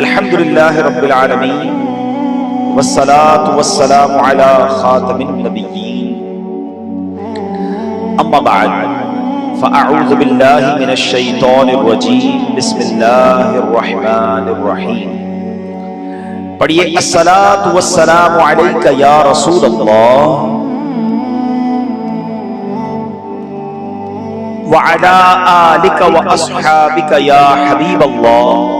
الحمدللہ رب العالمین والصلاة والسلام علی خاتم النبیین اما بعد فاعوذ باللہ من الشیطان الرجیم بسم اللہ الرحمن الرحیم. پڑھیے الصلاة والسلام علیک یا رسول اللہ وعلی آلک واصحابک یا حبیب اللہ.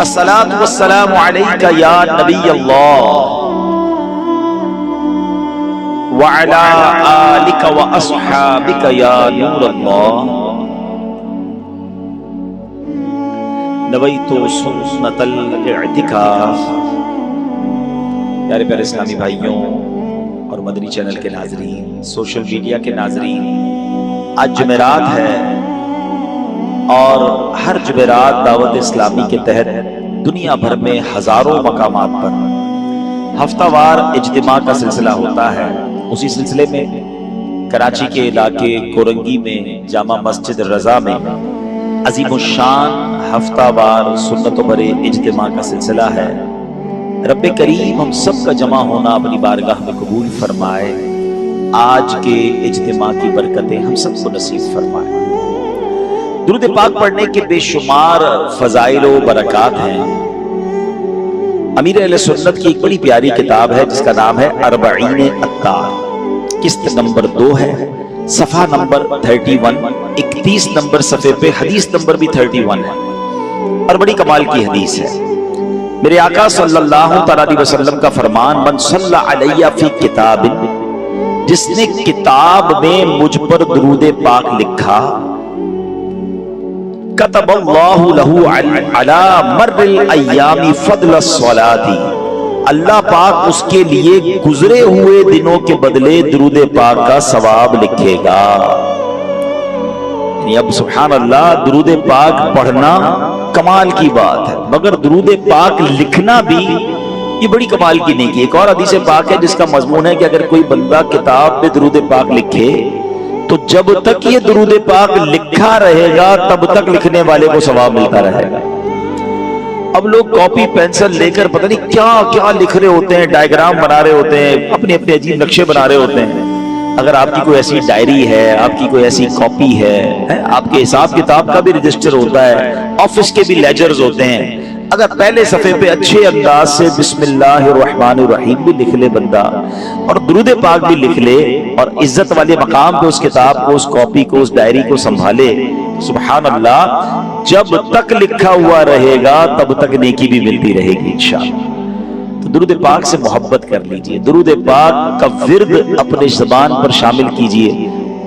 الصلاة والسلام علیک یا نبی اللہ وعلی آلک واصحابک یا نور اللہ. نویت سنت الاعتکاف. پیارے پیارے اسلامی بھائیوں اور مدنی چینل کے ناظرین، سوشل میڈیا کے ناظرین، آج جمعرات ہے اور ہر جمعرات دعوت اسلامی کے تحت دنیا بھر میں ہزاروں مقامات پر ہفتہ وار اجتماع کا سلسلہ ہوتا ہے. اسی سلسلے میں کراچی کے علاقے کورنگی میں جامع مسجد رضا میں عظیم الشان ہفتہ وار سنتوں بھرے اجتماع کا سلسلہ ہے. رب کریم ہم سب کا جمع ہونا اپنی بارگاہ میں قبول فرمائے. آج کے اجتماع کی برکتیں ہم سب کو نصیب فرمائے. درود پاک پڑھنے کے بے شمار فضائل و برکات ہیں. امیر اہل سنت کی ایک بڑی پیاری کتاب ہے جس کا نام ہے اربعین عطار. قسط نمبر 2 ہے، صفحہ نمبر 31، 31 نمبر صفحے پہ حدیث نمبر بھی 31 ہے اور بڑی کمال کی حدیث ہے. میرے آقا صلی اللہ علیہ وسلم کا فرمان، من صلی علیہ فی کتاب، جس نے کتاب میں مجھ پر درود پاک لکھا، کتب اللہ لہ علی مر الایام فضل الصلاۃ، اللہ پاک اس کے لیے گزرے ہوئے دنوں کے بدلے درود پاک کا ثواب لکھے گا. یعنی اب سبحان اللہ، درود پاک پڑھنا کمال کی بات ہے، مگر درود پاک لکھنا بھی یہ بڑی کمال کی نیکی. ایک اور حدیث پاک ہے جس کا مضمون ہے کہ اگر کوئی بندہ کتاب پہ درود پاک لکھے تو جب تک یہ درود پاک لکھا رہے گا تب تک لکھنے والے کو ثواب ملتا رہے گا. اب لوگ کاپی پینسل لے کر پتہ نہیں کیا کیا لکھ رہے ہوتے ہیں، ڈائیگرام بنا رہے ہوتے ہیں، اپنے اپنے عجیب نقشے بنا رہے ہوتے ہیں. اگر آپ کی کوئی ایسی ڈائری ہے، آپ کی کوئی ایسی کاپی ہے، آپ کے حساب کتاب کا بھی رجسٹر ہوتا ہے، آفس کے بھی لیجرز ہوتے ہیں، اگر پہلے صفحے پہ اچھے انداز سے بسم اللہ الرحمن الرحیم بھی لکھ لے بندہ اور درود پاک بھی لکھ لے اور عزت والے مقام پہ اس کتاب کو، اس کاپی کو، اس ڈائری کو سنبھالے، سبحان اللہ، جب تک لکھا ہوا رہے گا تب تک نیکی بھی ملتی رہے گی انشاءاللہ. تو درود پاک سے محبت کر لیجئے، درود پاک کا ورد اپنے زبان پر شامل کیجئے.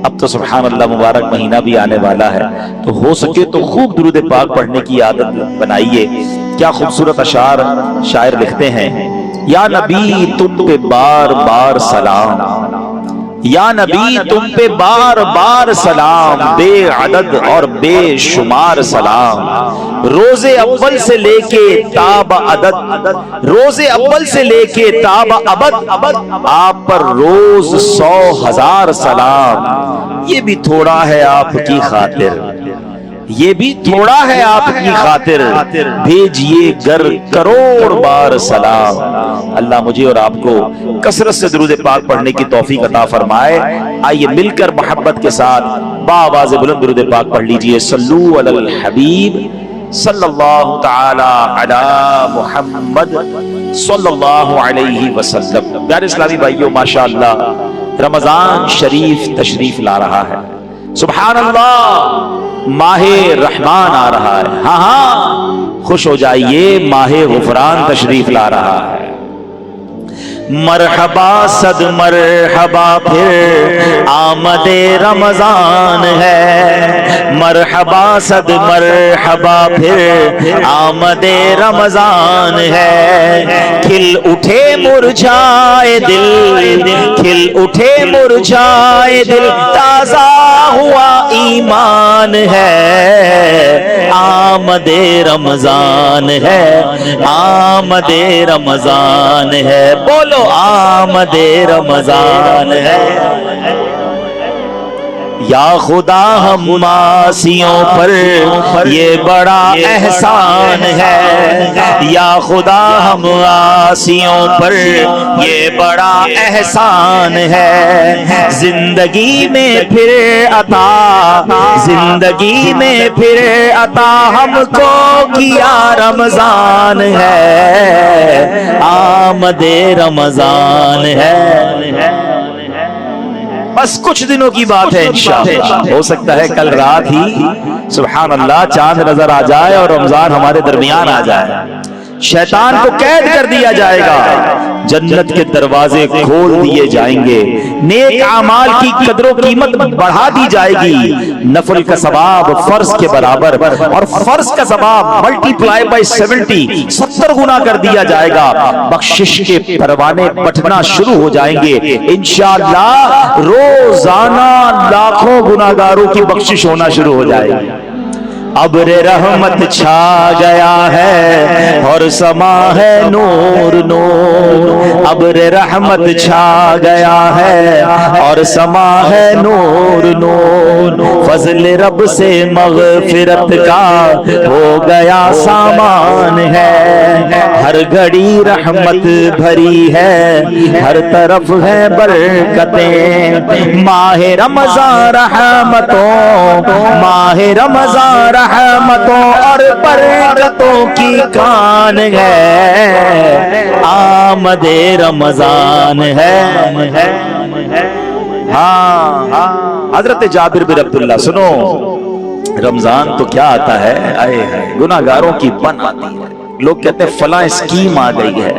اب تو سبحان اللہ مبارک مہینہ بھی آنے والا ہے، تو ہو سکے تو خوب درود پاک پڑھنے کی عادت بنائیے. کیا خوبصورت اشعار شاعر لکھتے ہیں، یا نبی تم پہ بار بار سلام، یا نبی تم پہ بار بار سلام، بے عدد اور بے شمار سلام، روز اول سے لے کے تاب عدد، روز اول سے لے کے تاب ابد، آپ پر روز 100,000 سلام. یہ بھی تھوڑا ہے آپ کی خاطر، یہ بھی تھوڑا ہے آپ کی خاطر، بھیجئے گر کروڑ بار سلام. اللہ مجھے اور آپ کو کثرت سے درود پاک پڑھنے کی توفیق عطا فرمائے. آئیے مل کر محبت کے ساتھ بآواز بلند درود پاک پڑھ لیجئے. صلو علی الحبیب صلی اللہ تعالی علی محمد صلی اللہ علیہ وسلم. پیارے اسلامی بھائیوں، ماشاءاللہ رمضان شریف تشریف لا رہا ہے. سبحان اللہ، ماہ رحمان آ رہا ہے. ہاں ہاں، خوش ہو جائیے، ماہ غفران تشریف لا رہا ہے. مرحبا صد مرحبا پھر آمد رمضان ہے، مرحبا صد مرحبا پھر آمد رمضان ہے. کھل اٹھے مرجھائے دل، کھل اٹھے مرجھائے دل، تازہ ہوا ایمان ہے. آمد رمضان ہے، آمد رمضان ہے. بولو آمد رمضان ہے. یا خدا ہم معاصیوں پر یہ بڑا احسان ہے، یا خدا ہم معاصیوں پر یہ بڑا احسان ہے، زندگی میں پھر عطا، زندگی میں پھر عطا ہم کو کیا رمضان ہے، آمد رمضان ہے۔ بس کچھ دنوں کی بات ہے انشاءاللہ، ہو سکتا ہے کل رات ہی سبحان اللہ چاند نظر آ جائے اور رمضان ہمارے درمیان آ جائے، شیطان کو قید کر دیا جائے گا، جنت کے دروازے کھول دیے جائیں گے، نیک اعمال کی قدر و قیمت بڑھا دی جائے گی، نفل کا ثواب فرض کے برابر اور فرض کا ثواب ملٹی پلائی بائی 70 گنا کر دیا جائے گا، بخشش کے پروانے پٹنا شروع ہو جائیں گے انشاءاللہ، روزانہ لاکھوں گناہگاروں کی بخشش ہونا شروع ہو جائے گی۔ ابر رحمت چھا گیا ہے اور سما ہے نور نور، ابر رحمت چھا گیا ہے اور سما ہے نور نور، فضل رب سے مغفرت کا ہو گیا سامان ہے، ہر گھڑی رحمت بھری ہے، ہر طرف ہے برکتیں، ماہ رمضان رحمتوں، ماہ رمضان رحمتوں اور برکتوں کی کان ہے، آمد رمضان ہے۔ ہاں حضرت جابر بن عبداللہ سنو، رمضان تو کیا آتا ہے، آئے گناہگاروں کی بن آتی ہے، لوگ کہتے ہیں فلاں اسکیم آ گئی ہے،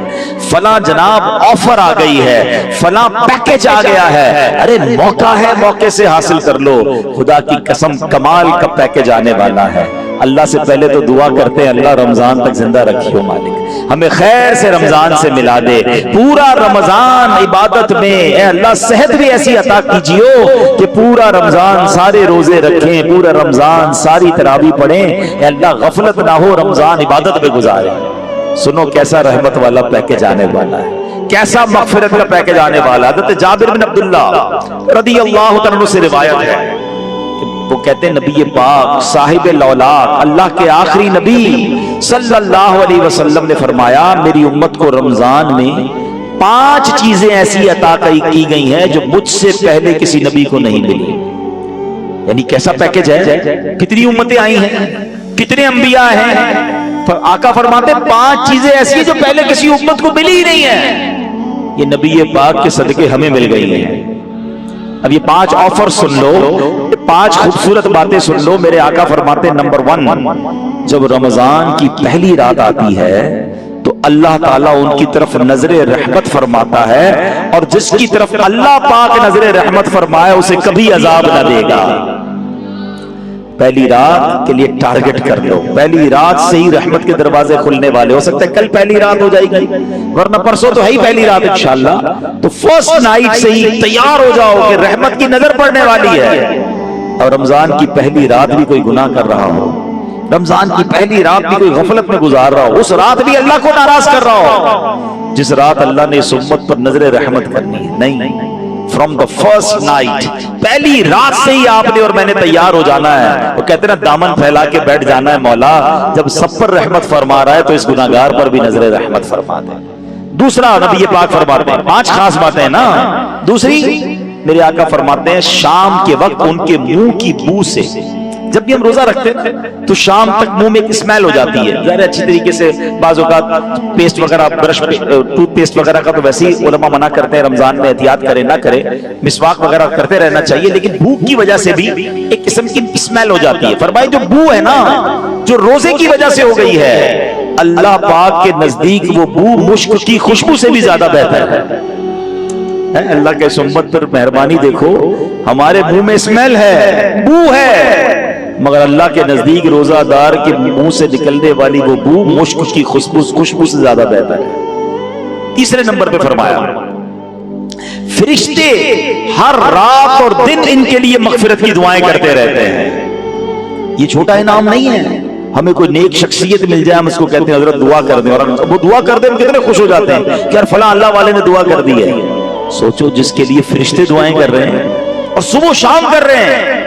فلاں جناب آفر آ گئی ہے، فلاں پیکج آ گیا ہے، ارے موقع ہے، موقع سے حاصل کر لو، خدا کی قسم کمال کا پیکج آنے والا ہے۔ اللہ سے پہلے تو دعا کرتے ہیں اللہ رمضان تک زندہ رکھیو مالک، ہمیں خیر سے رمضان سے ملا دے، پورا رمضان عبادت میں اے اللہ صحت بھی ایسی عطا کیجیو کہ پورا رمضان سارے روزے رکھیں، پورا رمضان ساری تراویح پڑھیں، اے اللہ غفلت نہ ہو، رمضان عبادت میں گزارے۔ سنو کیسا رحمت والا پیکج آنے والا ہے، کیسا مغفرت کا پیکج آنے والا ہے۔ حضرت جابر بن عبداللہ رضی اللہ عنہ سے روایت ہے، وہ کہتے ہیں نبی پاک صاحب لولاک اللہ کے آخری نبی صلی اللہ علیہ وسلم نے فرمایا میری امت کو رمضان میں 5 چیزیں ایسی عطا کی گئی ہیں جو مجھ سے پہلے کسی نبی کو نہیں ملی۔ یعنی کیسا پیکج ہے، کتنی امتیں آئی ہیں، کتنے انبیاء ہیں، آقا فرماتے 5 چیزیں ایسی ہیں جو پہلے کسی امت کو ملی ہی نہیں ہیں، یہ نبی پاک کے صدقے ہمیں مل گئی ہیں۔ اب یہ 5 آفر سن لو، 5 خوبصورت باتیں سن لو، میرے آقا فرماتے نمبر 1، جب رمضان کی پہلی رات آتی ہے تو اللہ تعالیٰ ان کی طرف نظر رحمت فرماتا ہے، اور جس کی طرف اللہ پاک نظر رحمت فرمائے اسے کبھی عذاب نہ دے گا۔ پہلی رات کے لیے ٹارگٹ کر لو، پہلی رات سے ہی رحمت کے دروازے کھلنے والے، ہو سکتا ہے کل پہلی رات ہو جائے گی ورنہ پرسوں تو ہے ہی پہلی رات انشاءاللہ، تو فرسٹ نائٹ سے ہی تیار ہو جاؤ کہ رحمت کی نظر پڑنے والی ہے۔ اور رمضان کی پہلی رات بھی کوئی گناہ کر رہا ہو، رمضان کی پہلی رات بھی کوئی غفلت میں گزار رہا ہو، اس رات بھی اللہ کو ناراض کر رہا ہو، جس رات اللہ نے اس امت پر نظر رحمت کرنی ہے، نہیں، فرام دا فرسٹ نائٹ، پہلی رات سے ہی آپ نے اور میں نے تیار ہو جانا ہے۔ وہ کہتے ہیں نا دامن پھیلا کے بیٹھ جانا ہے، مولا جب سب پر رحمت فرما رہا ہے تو اس گناہگار پر بھی نظر رحمت فرما دے۔ دوسرا نبی پاک فرماتے ہیں 5 خاص باتیں ہیں نا، دوسری میرے آقا فرماتے ہیں شام کے وقت ان کے منہ کی بو سے، جب بھی ہم روزہ رکھتے ہیں تو شام تک منہ میں ایک اسمیل ہو جاتی ہے، ظاہر اچھی طریقے سے بعض اوقات پیسٹ وغیرہ برش ٹوتھ پیسٹ وغیرہ کا تو ویسے ہی علماء منع کرتے ہیں رمضان میں احتیاط کرے نہ کرے، مسواک وغیرہ کرتے رہنا چاہیے، لیکن بھوک کی وجہ سے بھی ایک قسم کی اسمیل ہو جاتی ہے۔ فرمائے جو بو ہے نا جو روزے کی وجہ سے ہو گئی ہے، اللہ پاک کے نزدیک وہ بو مشک کی خوشبو سے بھی زیادہ بہتر ہے۔ اللہ کے امت پر مہربانی دیکھو، ہمارے منہ میں اسمیل ہے، بو ہے، مگر اللہ کے نزدیک روزہ دار کے منہ سے نکلنے والی وہ بو مشک کی خوشبو سے زیادہ بہتر ہے۔ تیسرے نمبر پہ فرمایا فرشتے ہر رات اور دن ان کے لیے مغفرت کی دعائیں کرتے رہتے ہیں۔ یہ چھوٹا انعام نہیں ہے، ہمیں کوئی نیک شخصیت مل جائے ہم اس کو کہتے ہیں حضرت دعا کر دیں، اور وہ دعا کر دیں ہم کتنے خوش ہو جاتے ہیں کہ یار فلاں اللہ والے نے دعا کر دی ہے۔ سوچو جس کے لیے فرشتے دعائیں کر رہے ہیں اور صبح و شام کر رہے ہیں،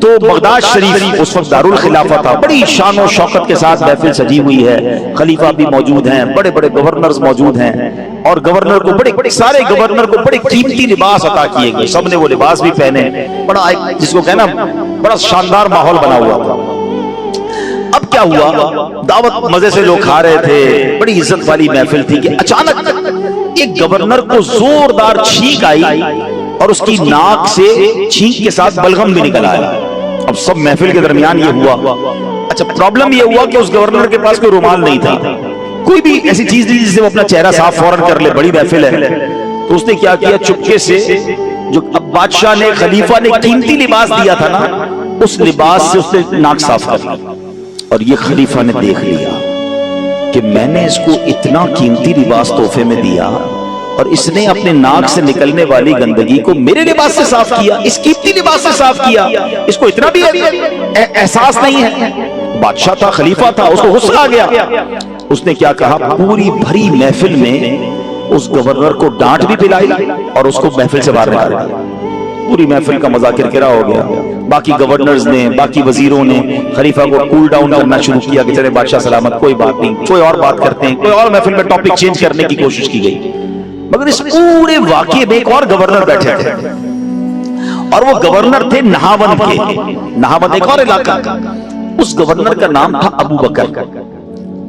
تو بغداد شریف اس وقت دارالخلافہ تھا، بڑی شان و شوکت کے ساتھ محفل سجی ہوئی ہے، خلیفہ بھی موجود ہیں، بڑے بڑے گورنرز موجود ہیں، اور گورنر کو بڑے سارے گورنر کو بڑے قیمتی لباس عطا کیے گئے، سب نے وہ لباس بھی پہنے، بڑا ایک جس کو کہنا بڑا شاندار ماحول بنا ہوا تھا۔ اب کیا ہوا، دعوت مزے سے لوگ کھا رہے تھے، بڑی عزت والی محفل تھی کہ اچانک ایک گورنر کو زوردار چھینک آئی اور اس کی ناک سے چھینک کے ساتھ بلغم بھی نکل آیا۔ اب سب محفل کے درمیان یہ ہوا۔ اچھا پرابلم یہ ہوا کہ اس گورنر کے پاس کوئی رومال نہیں تھا، کوئی بھی ایسی چیز نہیں جس سے وہ اپنا چہرہ صاف فوراً کر لے، بڑی محفل ہے۔ تو اس نے کیا کیا، چپکے سے جو اب بادشاہ نے خلیفہ نے قیمتی لباس دیا تھا نا، اس لباس سے اس نے ناک صاف کر لی، اور یہ خلیفہ نے دیکھ لیا کہ میں نے اس کو اتنا قیمتی لباس تحفے میں دیا اور اس نے اپنے ناک سے نکلنے والی گندگی کو میرے لباس سے صاف کیا، اس قیمتی لباس سے صاف کیا، اس کو اتنا بھی احساس نہیں ہے۔ بادشاہ تھا، خلیفہ تھا، اس کو غصہ آ گیا۔ اس نے کیا کہا، پوری بھری محفل میں اس گورنر کو ڈانٹ بھی پلائی اور اس کو محفل سے باہر نکال دیا۔ پوری محفل کا مذاکر کرکرا ہو گیا۔ باقی گورنرز نے، باقی وزیروں نے خلیفہ کو کول ڈاؤن کرنا شروع کیا کہ چلے بادشاہ سلامت، کوئی بات نہیں، کوئی اور بات کرتے ہیں، کوئی اور محفل میں ٹاپک چینج کرنے کی کوشش کی گئی۔ مگر اس پورے واقعے میں ایک اور گورنر بیٹھے تھے، اور وہ گورنر تھے نہاون کے۔ نہاون ایک اور علاقہ، اس گورنر کا نام تھا ابو بکر۔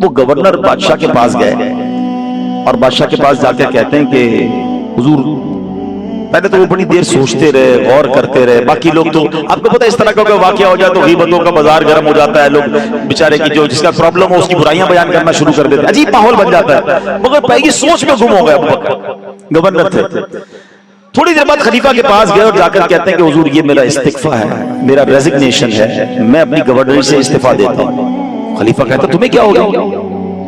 وہ گورنر بادشاہ کے پاس گئے اور بادشاہ کے پاس جا کے کہتے ہیں کہ حضور، پہلے تو وہ بڑی دیر سوچتے رہے، غور کرتے رہے، باقی لوگ تو آپ کو پتہ ہے اس طرح کا کوئی واقعہ ہو جائے تو غیبتوں کا بازار گرم ہو جاتا ہے، لوگ بیچارے کی جو جس کا پرابلم ہو اس کی برائیاں بیان کرنا شروع کر دیتے ہیں، عجیب ماحول بن جاتا ہے۔ مگر پہلی سوچ میں گم ہو گیا ابو بکر، گورنر تھے۔ تھوڑی دیر بعد خلیفہ کے پاس گئے اور جا کر کہتے ہیں کہ حضور یہ میرا استعفیٰ ہے، میرا ریزگنیشن ہے، میں اپنی گورنری سے استعفیٰ دیتا ہوں۔ خلیفہ کہتا تمہیں کیا ہو گیا،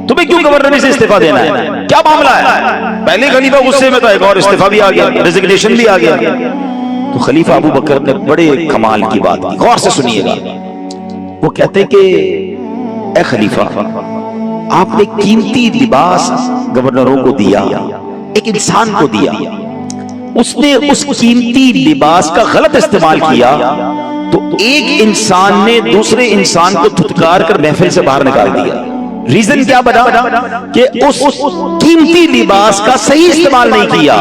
تمہیں کیوں گورنری سے استعفیٰ دینا ہے، کیا معاملہ ہے؟ پہلے خلیفہ غصے میں تھا، ایک اور استعفیٰ بھی آ گیا، ریزگنیشن بھی آ گیا۔ تو خلیفہ ابو بکر نے بڑے کمال کی بات کی، غور سے سنیے گا۔ وہ کہتے کہ اے خلیفہ، آپ نے قیمتی لباس گورنروں کو دیا، ایک انسان کو دیا، اس نے اس قیمتی لباس کا غلط استعمال کیا تو ایک انسان نے دوسرے انسان کو دھتکار کر محفل سے باہر نکال دیا۔ ریزن کیا بنا کہ اس قیمتی لباس کا صحیح استعمال نہیں کیا۔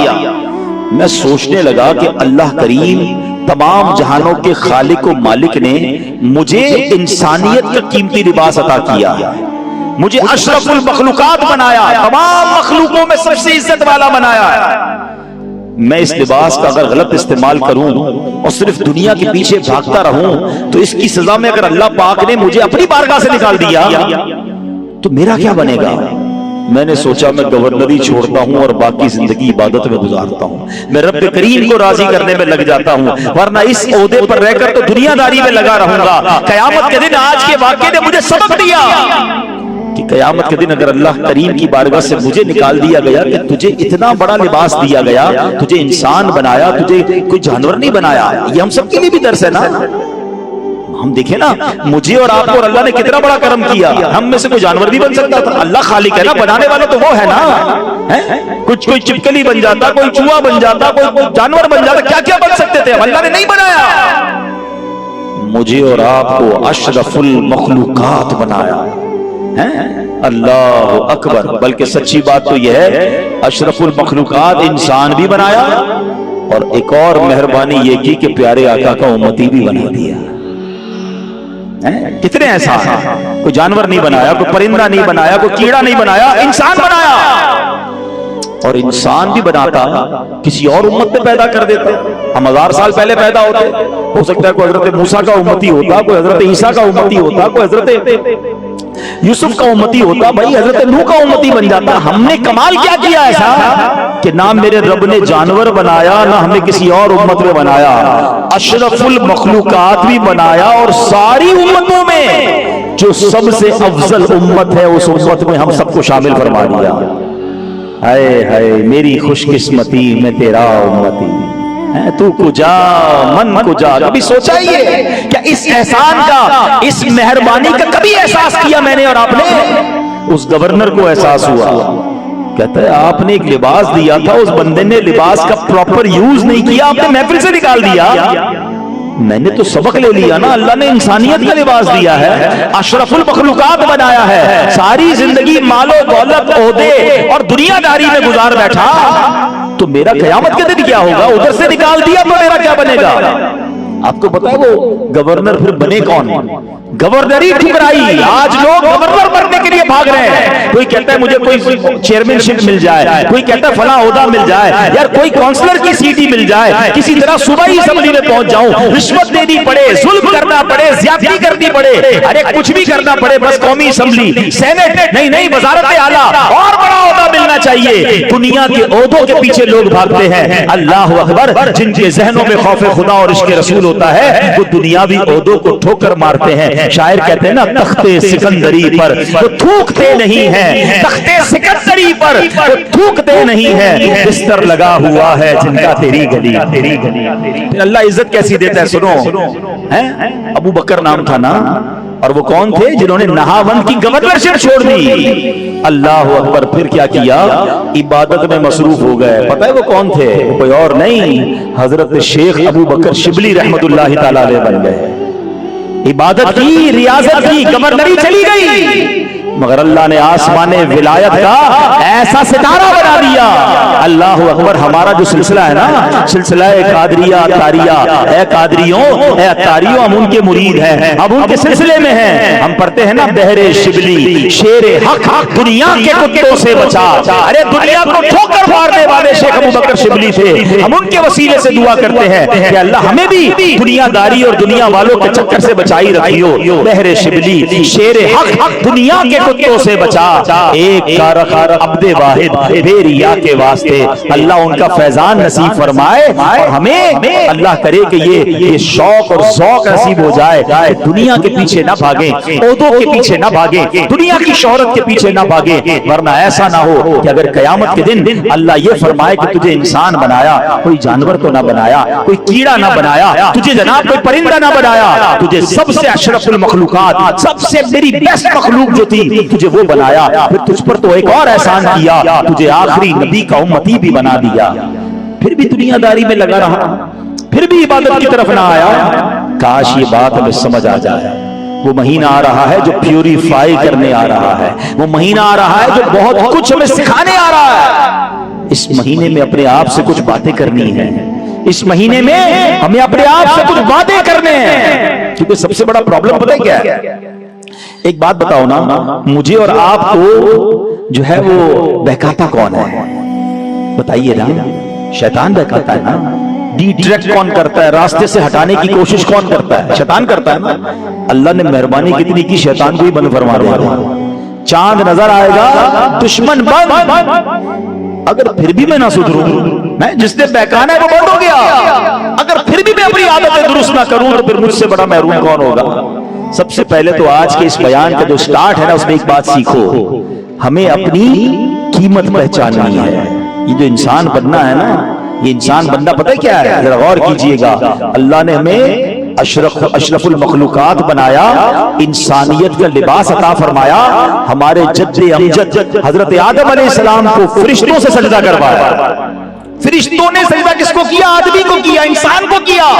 میں سوچنے لگا کہ اللہ کریم تمام جہانوں کے خالق و مالک نے مجھے انسانیت کا قیمتی لباس عطا کیا، مجھے اشرف المخلوقات بنایا، تمام مخلوقوں میں سب سے عزت والا بنایا۔ میں اس لباس کا اگر غلط استعمال کروں اور صرف دنیا کے پیچھے بھاگتا رہوں تو اس کی سزا میں اگر اللہ پاک نے مجھے اپنی بارگاہ سے نکال دیا تو میرا کیا بنے گا؟ میں نے سوچا میں گورنری چھوڑتا ہوں اور باقی زندگی عبادت میں گزارتا ہوں، میں رب کریم کو راضی کرنے میں لگ جاتا ہوں، ورنہ اس عہدے پر رہ کر تو دنیا داری میں لگا رہوں گا۔ قیامت کے دن آج کے واقعے نے مجھے سبق دیا کہ قیامت کے دن اگر اللہ کریم کی بارگاہ سے مجھے نکال دیا گیا کہ تجھے اتنا بڑا لباس دیا گیا، تجھے انسان بنایا، تجھے کوئی جانور نہیں بنایا، یہ ہم سب کے لیے بھی درس ہے نا۔ ہم دیکھیں نا، مجھے اور آپ کو اور اللہ نے کتنا بڑا کرم کیا، ہم میں سے کوئی جانور نہیں بن سکتا تھا، اللہ خالق ہے نا، بنانے والا تو وہ ہے نا۔ کچھ کوئی چپکلی بن جاتا، کوئی چوہا بن جاتا، کوئی جانور بن جاتا، کیا کیا بن سکتے تھے، اللہ نے نہیں بنایا۔ مجھے اور آپ کو اشرف المخلوقات بنایا، اللہ اکبر۔ بلکہ سچی بات تو یہ ہے، اشرف المخلوقات انسان بھی بنایا اور ایک اور مہربانی یہ کی کہ پیارے آقا کا امتی بھی بنا دیا۔ کتنے احساس ہیں، کوئی جانور نہیں بنایا، کوئی پرندہ نہیں بنایا، کوئی کیڑا نہیں بنایا، انسان بنایا۔ اور انسان بھی بناتا کسی اور امت میں پیدا کر دیتا، ہم 1000 سال پہلے پیدا ہوتے، ہو سکتا ہے کوئی حضرت موسیٰ کا امتی ہوتا، کوئی حضرت عیسیٰ کا امتی ہوتا، کوئی حضرت یوسف کا امتی ہوتا، بھائی حضرت نوح کا امتی بن جاتا۔ ہم نے کمال کیا کیا ایسا کہ نہ میرے رب نے جانور بنایا، نہ ہمیں کسی اور امت میں بنایا، اشرف المخلوقات بھی بنایا، اور ساری امتوں میں جو سب سے افضل امت ہے اس امت میں ہم سب کو شامل فرما دیا۔ ہائے ہائے میری خوش قسمتی میں تیرا امتی، تو کجا من کجا۔ کبھی سوچا ہی ہے کیا اس احسان کا، اس مہربانی کا کبھی احساس کیا میں نے اور آپ نے؟ اس گورنر کو احساس ہوا، کہتا ہے آپ نے ایک لباس دیا تھا، اس بندے نے لباس کا پراپر یوز نہیں کیا، آپ نے محفل سے نکال دیا۔ میں نے تو سبق لے لیا نا, اللہ نے انسانیت کا لباس دیا ہے, اشرف المخلوقات بنایا ہے, ساری زندگی مال و دولت, عہدے اور دنیا داری میں گزار بیٹھا, تو میرا قیامت کے دن کیا ہوگا؟ ادھر سے نکال دیا تو میرا کیا بنے گا؟ آپ کو پتا ہے وہ گورنر پھر بنے کون؟ گورنری ٹھکرائی. آج لوگ گورنر بننے کے لیے بھاگ رہے ہیں. کوئی کہتا ہے مجھے کوئی چیئرمین شپ مل جائے, کوئی کہتا ہے فلاں عہدہ مل جائے, یار کوئی کونسلر کی سیٹ ہی مل جائے, کسی طرح صوبائی اسمبلی میں پہنچ جاؤں, رشوت دینی پڑے, ظلم کرنا پڑے, زیادتی کرنی پڑے, ارے کچھ بھی کرنا پڑے, بس قومی اسمبلی, سینٹ, نہیں وزارت اعلیٰ, اور بڑا عہدہ ملنا چاہیے. دنیا کے عہدوں کے پیچھے لوگ بھاگتے ہیں. اللہ اکبر, جن کے ذہنوں میں خوف خدا اور عشق رسول ہوتا ہے وہ دنیاوی عہدوں کو ٹھوکر مارتے ہیں. شاعر کہتے ہیں نا, تختے سکندری پر وہ تھوکتے نہیں ہیں, تختے سکندری پر وہ تھوکتے نہیں ہیں, بستر لگا ہوا ہے جن کا تیری گلی. اللہ عزت کیسی دیتا ہے سنو. ابو بکر نام تھا نا, اور وہ کون تھے جنہوں نے نہاون کی گورنرشپ چھوڑ دی. اللہ اکبر, پھر کیا کیا؟ عبادت میں مصروف ہو گئے. پتہ ہے وہ کون تھے؟ کوئی اور نہیں, حضرت شیخ ابو بکر شبلی رحمت اللہ تعالی علیہ بن گئے. عبادت کی, ریاضت کی, گورنری چلی گئی, مگر اللہ نے آسمان ولایت کا ایسا ستارہ بنا دیا. اللہ اکبر. ہمارا جو سلسلہ ہے نا, سلسلہ قادریہ اتاریہ, اے قادریوں, اے اتاریوں, ہم ان کے مرید ہیں, اب ان کے سلسلے میں ہیں. ہم پڑھتے ہیں نا, بہر شبلی شیر حق, دنیا کے کتوں سے بچا. ارے دنیا کو ٹھوکر مارنے والے شیخ ابو بکر شبلی تھے. ہم ان کے وسیلے سے دعا کرتے ہیں کہ اللہ ہمیں بھی دنیا داری اور دنیا والوں کے چکر سے بچائی رکھیو. بہر شبلی شیر حق, دنیا کے کتوں سے بچا, ایک کارخ عبد واحد بے ریا کے واسطے. اللہ ان کا فیضان نصیب فرمائے, اور ہمیں اللہ کرے کہ یہ شوق اور ذوق نصیب ہو جائے کہ دنیا کے پیچھے نہ بھاگیں, عہدوں کے پیچھے نہ بھاگیں, دنیا کی شہرت کے پیچھے نہ بھاگیں. ورنہ ایسا نہ ہو کہ اگر قیامت کے دن اللہ یہ فرمائے کہ تجھے انسان بنایا, کوئی جانور تو نہ بنایا, کوئی کیڑا نہ بنایا, تجھے جناب کوئی پرندہ نہ بنایا, تجھے سب سے اشرف المخلوقات, سب سے میری بیسٹ مخلوق جو تھی تجھے وہ بنایا. پھر تجھ پر تو ایک اور احسان کیا, تجھے آخری نبی کا امتی بھی بنا دیا. پھر بھی دنیا داری میں لگا رہا, پھر بھی عبادت کی طرف نہ آیا. کاش یہ بات ہمیں سمجھ آ جائے. وہ مہینہ آ رہا ہے جو پیوریفائی کرنے آ رہا ہے, وہ مہینہ آ رہا ہے جو بہت کچھ ہمیں سکھانے آ رہا ہے. اس مہینے میں اپنے آپ سے کچھ باتیں کرنی ہیں, اس مہینے میں ہمیں اپنے آپ سے کچھ باتیں کرنے ہیں. کیونکہ سب سے بڑا پرابلم پتہ ہے کیا ہے؟ ایک بات بتاؤ نا, مجھے اور آپ کو جو ہے وہ بہکاتا کون ہے؟ بتائیے نا. شیطان بہکاتا ہے نا. ڈیٹریکٹ کون کرتا ہے, راستے سے ہٹانے کی کوشش کون کرتا ہے؟ شیطان کرتا ہے نا. اللہ نے مہربانی کتنی کی, شیطان کو ہی بند فرما دیا. چاند نظر آئے گا, دشمن بند. اگر پھر بھی میں نہ سدھروں, میں جس نے بہکانا ہے وہ بند ہو گیا, اگر پھر بھی میں اپنی عادتیں درست نہ کروں تو پھر مجھ سے بڑا محروم کون ہوگا؟ سب سے پہلے تو آج کے اس بیان کا جو سٹارٹ ہے نا, اس میں ایک بات سیکھو, ہمیں اپنی قیمت پہچاننی ہے. یہ جو انسان بننا ہے نا, یہ انسان بننا پتہ کیا ہے؟ ذرا غور کیجئے گا. اللہ نے ہمیں اشرف المخلوقات بنایا, انسانیت کا لباس عطا فرمایا. ہمارے جد امجد حضرت آدم علیہ السلام کو فرشتوں سے سجدہ کروایا. فرشتوں نے سجدہ کس کو کیا؟ آدمی کو کیا, انسان کو کیا.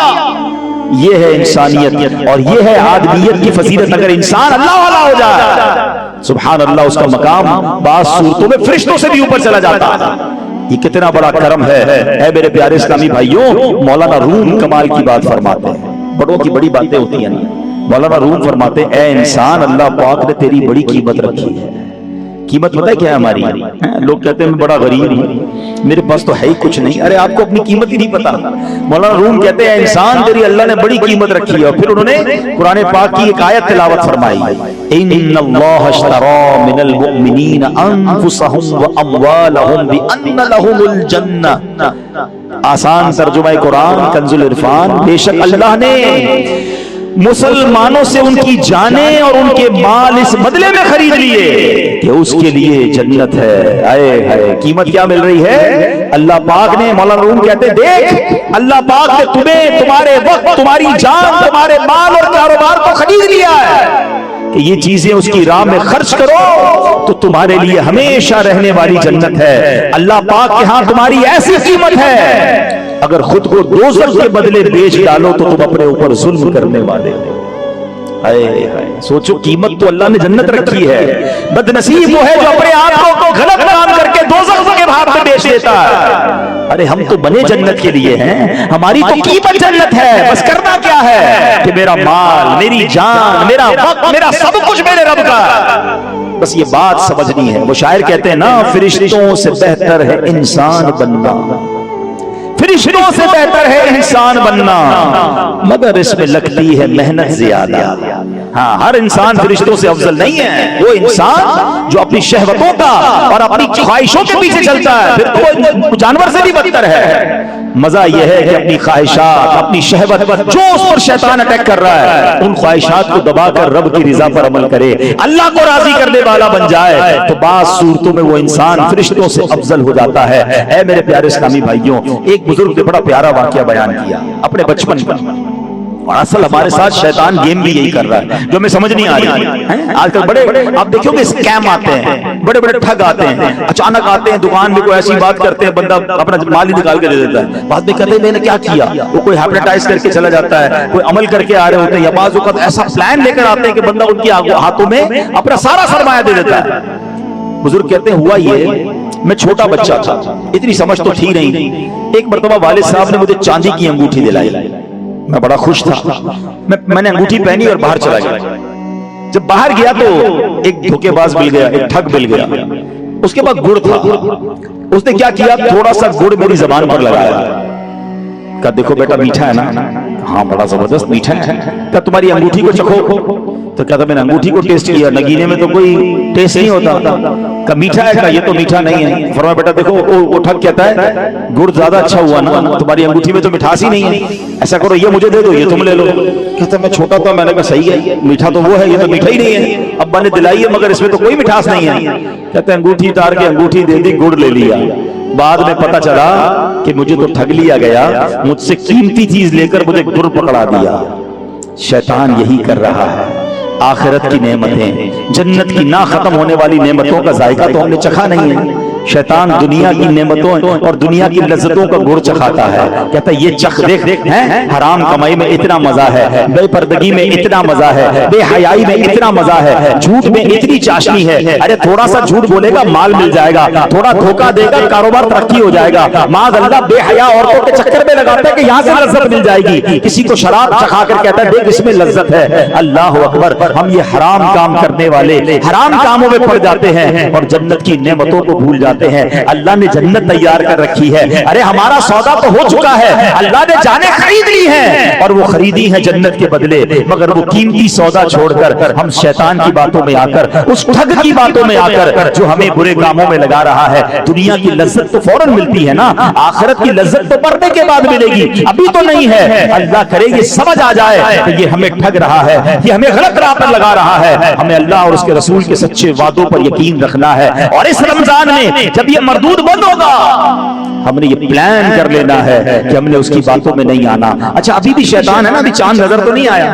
یہ ہے انسانیت, اور یہ ہے آدمیت کی فضیلت. اگر انسان اللہ والا ہو جائے, سبحان اللہ, اس کا مقام بعض صورتوں میں فرشتوں سے بھی اوپر چلا جاتا ہے. یہ کتنا بڑا کرم ہے. اے میرے پیارے اسلامی بھائیوں, مولانا روم کمال کی بات فرماتے ہیں. بڑوں کی بڑی باتیں ہوتی ہیں. مولانا روم فرماتے ہیں, اے انسان, اللہ پاک نے تیری بڑی قیمت رکھی ہے. قیمت پتہ ہے کیا ہے ہماری؟ لوگ کہتے ہیں میں بڑا غریب ہوں, میرے پاس تو ہے ہی کچھ نہیں. ارے آپ کو اپنی قیمت ہی نہیں پتا. مولانا روم کہتے ہیں انسان تیری اللہ نے بڑی قیمت رکھی ہے. اور پھر انہوں نے قرآن پاک کی ایک آیت تلاوت فرمائی, ان اللہ اشتری من المؤمنین انفسهم واموالهم بان لهم الجنہ. آسان ترجمہ قرآن کنز العرفان. بے شک اللہ نے مسلمانوں سے ان کی جانیں اور ان کے مال اس بدلے میں خرید لیے کہ اس کے لیے جنت ہے. آئے ہائے, قیمت کیا مل رہی ہے؟ اللہ پاک نے, مولانا روم کہتے دیکھ, اللہ پاک نے تمہیں, تمہارے وقت, تمہاری جان, تمہارے مال اور کاروبار کو خرید لیا ہے کہ یہ چیزیں اس کی راہ میں خرچ کرو تو تمہارے لیے ہمیشہ رہنے والی جنت ہے. اللہ پاک کے ہاں تمہاری ایسی قیمت ہے اگر خود کو دوزخ کے بدلے بیچ ڈالو تو تم اپنے اوپر ظلم کرنے والے ہو۔ سوچو قیمت تو اللہ نے جنت رکھی ہے، بد نصیب وہ ہے جو اپنے آپ کو غلط کام کر کے دوزخ کے بھاگ میں بیچ دیتا ہے۔ ارے ہم تو بنے جنت کے لیے ہیں، ہماری تو قیمت جنت ہے، بس کرنا کیا ہے کہ میرا مال، میری جان، میرا وقت، میرا سب کچھ میرے رب کا ہے، بس یہ بات سمجھنی ہے۔ وہ شاعر کہتے ہیں نا، فرشتوں سے بہتر ہے انسان بننا، فرشتوں سے بہتر ہے انسان بننا، مگر اس میں لگتی ہے محنت زیادہ۔ ہاں، ہر انسان فرشتوں سے افضل نہیں ہے، وہ انسان جو اپنی شہوتوں کا اور اپنی خواہشوں کے پیچھے چلتا ہے پھر تو وہ جانور سے بھی بدتر ہے۔ مزہ یہ ہے کہ اپنی خواہشات، اپنی شہوت جو اس پر شیطان اٹیک کر رہا ہے، ان خواہشات کو دبا کر رب کی رضا پر عمل کرے، اللہ کو راضی کرنے والا بن جائے، تو بعض صورتوں میں وہ انسان فرشتوں سے افضل ہو جاتا ہے۔ اے میرے پیارے اسلامی بھائیوں، ایک بزرگ نے بڑا پیارا واقعہ بیان کیا اپنے بچپن کا، اور اصل ہمارے ساتھ شیطان گیم بھی یہی کر رہا ہے جو ہمیں سمجھ نہیں آ رہی۔ آج کل بڑے آپ دیکھو گے اسکیم آتے ہیں، بڑے بڑے ٹھگ آتے ہیں، اچانک آتے ہیں دکان میں، کوئی ایسی بات کرتے ہیں بندہ اپنا مال ہی نکال کے دے دیتا ہے، بعد میں کہتے ہیں میں نے کیا کیا، وہ کوئی ہیپناٹائز کر کے چلا جاتا ہے، کوئی عمل کر کے آ رہے ہوتے ہیں، یا بعض اوقات ایسا پلان لے کر آتے ہیں کہ بندہ ان کے ہاتھوں میں اپنا سارا سرمایہ دے دیتا ہے۔ بزرگ کہتے ہیں ہوا یہ، میں چھوٹا بچہ تھا، اتنی سمجھ تو تھی نہیں، ایک مرتبہ والد صاحب نے مجھے چاندی کی انگوٹھی دلائی، میں بڑا خوش تھا، میں نے انگوٹھی پہنی اور باہر چلا گیا۔ جب باہر گیا تو ایک دھوکے باز مل گیا، ایک ٹھگ مل گیا، اس کے بعد گڑ تھا، اس نے کیا کیا، تھوڑا سا گڑ میری زبان پر لگایا، کہا دیکھو بیٹا میٹھا ہے نا، ہاں بڑا زبردست میٹھا ہے، کہا تمہاری انگوٹھی کو چکھو، تو کہتا میں نے انگوٹھی کو ٹیسٹ کیا، نگینے میں تو کوئی ٹیسٹ نہیں ہوتا، کہا میٹھا ہے، کہا یہ تو میٹھا نہیں ہے، فرمایا بیٹا دیکھو، وہ ٹھگ کہتا ہے گڑ زیادہ اچھا ہوا نا، تمہاری انگوٹھی میں تو مٹھاس ہی نہیں ہے، ایسا کرو یہ مجھے دے دو، یہ تم لے لو، کہتا میں چھوٹا تھا، میں نے کہا صحیح ہے، میٹھا تو وہ ہے، یہ تو میٹھا ہی نہیں ہے، ابا نے دلائی ہے مگر اس میں تو کوئی مٹھاس نہیں ہے، کہتے ہیں انگوٹھی اتار کے انگوٹھی دے دی، گڑ لے لیا، بعد میں پتا چلا کہ مجھے تو ٹھگ لیا گیا، مجھ سے قیمتی چیز لے کر مجھے گڑ پکڑا دیا۔ شیطان یہی کر رہا ہے، آخرت کی نعمتیں، جنت کی نہ ختم ہونے والی نعمتوں کا ذائقہ تو ہم نے چکھا نہیں ہے، شیطان دنیا کی نعمتوں اور دنیا کی لذتوں کا گڑ چکھاتا ہے، کہتا ہے یہ چکھ دیکھ، حرام کمائی میں اتنا مزہ ہے، بے پردگی میں اتنا مزہ ہے، بے حیائی میں اتنا مزہ ہے، جھوٹ میں اتنی چاشنی ہے، ارے تھوڑا سا جھوٹ بولے گا مال مل جائے گا، تھوڑا دھوکہ دے گا کاروبار ترقی ہو جائے گا، معاذ اللہ بے حیا عورتوں کے چکر میں لگاتا ہے کہ یہاں سے لذت مل جائے گی، کسی کو شراب چکھا کر کہتا ہے دیکھ اس میں لذت ہے، اللہ اکبر، ہم یہ حرام کام کرنے والے حرام کاموں میں پڑ جاتے ہیں اور جنت کی نعمتوں کو بھول جاتے ہیں۔ اللہ نے جنت تیار کر رکھی ہے، ارے ہمارا سودا تو ہو چکا ہے، اللہ نے جانیں خرید لی ہیں اور وہ خریدی ہے جنت کے بدلے، مگر وہ قیمتی سودا چھوڑ کر ہم شیطان کی باتوں میں آ کر، اس ٹھگ کی باتوں میں آ کر جو ہمیں برے کاموں میں لگا رہا ہے۔ دنیا کی لذت تو فوراً ملتی ہے نا، آخرت کی لذت تو مرنے کے بعد ملے گی، ابھی تو نہیں ہے۔ اللہ کرے یہ سمجھ آ جائے کہ یہ ہمیں ٹھگ رہا ہے، یہ ہمیں غلط راہ پر لگا رہا ہے، ہمیں اللہ اور اس کے رسول کے سچے وعدوں پر یقین رکھنا ہے، اور اس رمضان میں جب یہ مردود بند ہوگا ہم نے یہ پلان کر لینا ہے کہ ہم نے اس کی باتوں میں نہیں آنا۔ اچھا ابھی بھی شیطان ہے نا، ابھی چاند نظر تو نہیں آیا،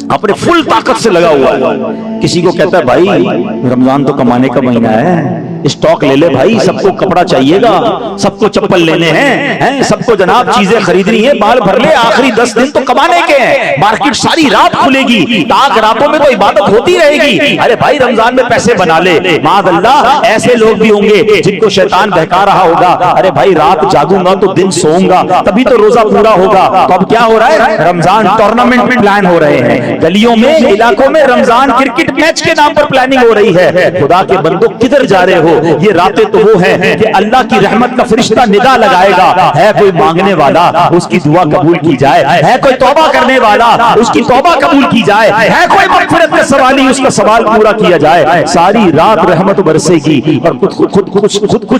اپنے فل طاقت سے لگا ہوا ہے، کسی کو کہتا ہے بھائی رمضان تو کمانے کا مہینہ ہے، اسٹاک لے لے بھائی، سب کو کپڑا چاہیے گا، سب کو چپل لینے ہیں، سب کو جناب چیزیں خریدنی ہے، بال بھر لے، آخری 10 دن تو کمانے کے ہیں، مارکیٹ ساری رات کھلے گی، تاک راتوں میں تو عبادت ہوتی رہے گی، ارے بھائی رمضان میں پیسے بنا لے۔ معاذ اللہ ایسے لوگ بھی ہوں گے جن کو شیطان بہکا رہا ہوگا، ارے بھائی رات جاگوں گا تو دن سوؤں گا تبھی تو روزہ پورا ہوگا، تو اب کیا ہو رہا ہے، رمضان ٹورنامنٹ میں پلان ہو رہے ہیں، گلیوں میں علاقوں میں رمضان کرکٹ میچ کے نام پر پلاننگ ہو رہی ہے۔ خدا کے بندو کدھر جا رہے ہو، یہ راتیں تو وہ ہیں کہ اللہ کی رحمت کا فرشتہ ندا لگائے گا، ہے کوئی مانگنے والا اس کی دعا قبول کی جائے، ہے کوئی توبہ کرنے والا اس کی توبہ قبول کی جائے، ہے کوئی مغفرت کا سوالی اس کا سوال پورا کیا جائے، ساری رات رحمت برسے گی، اور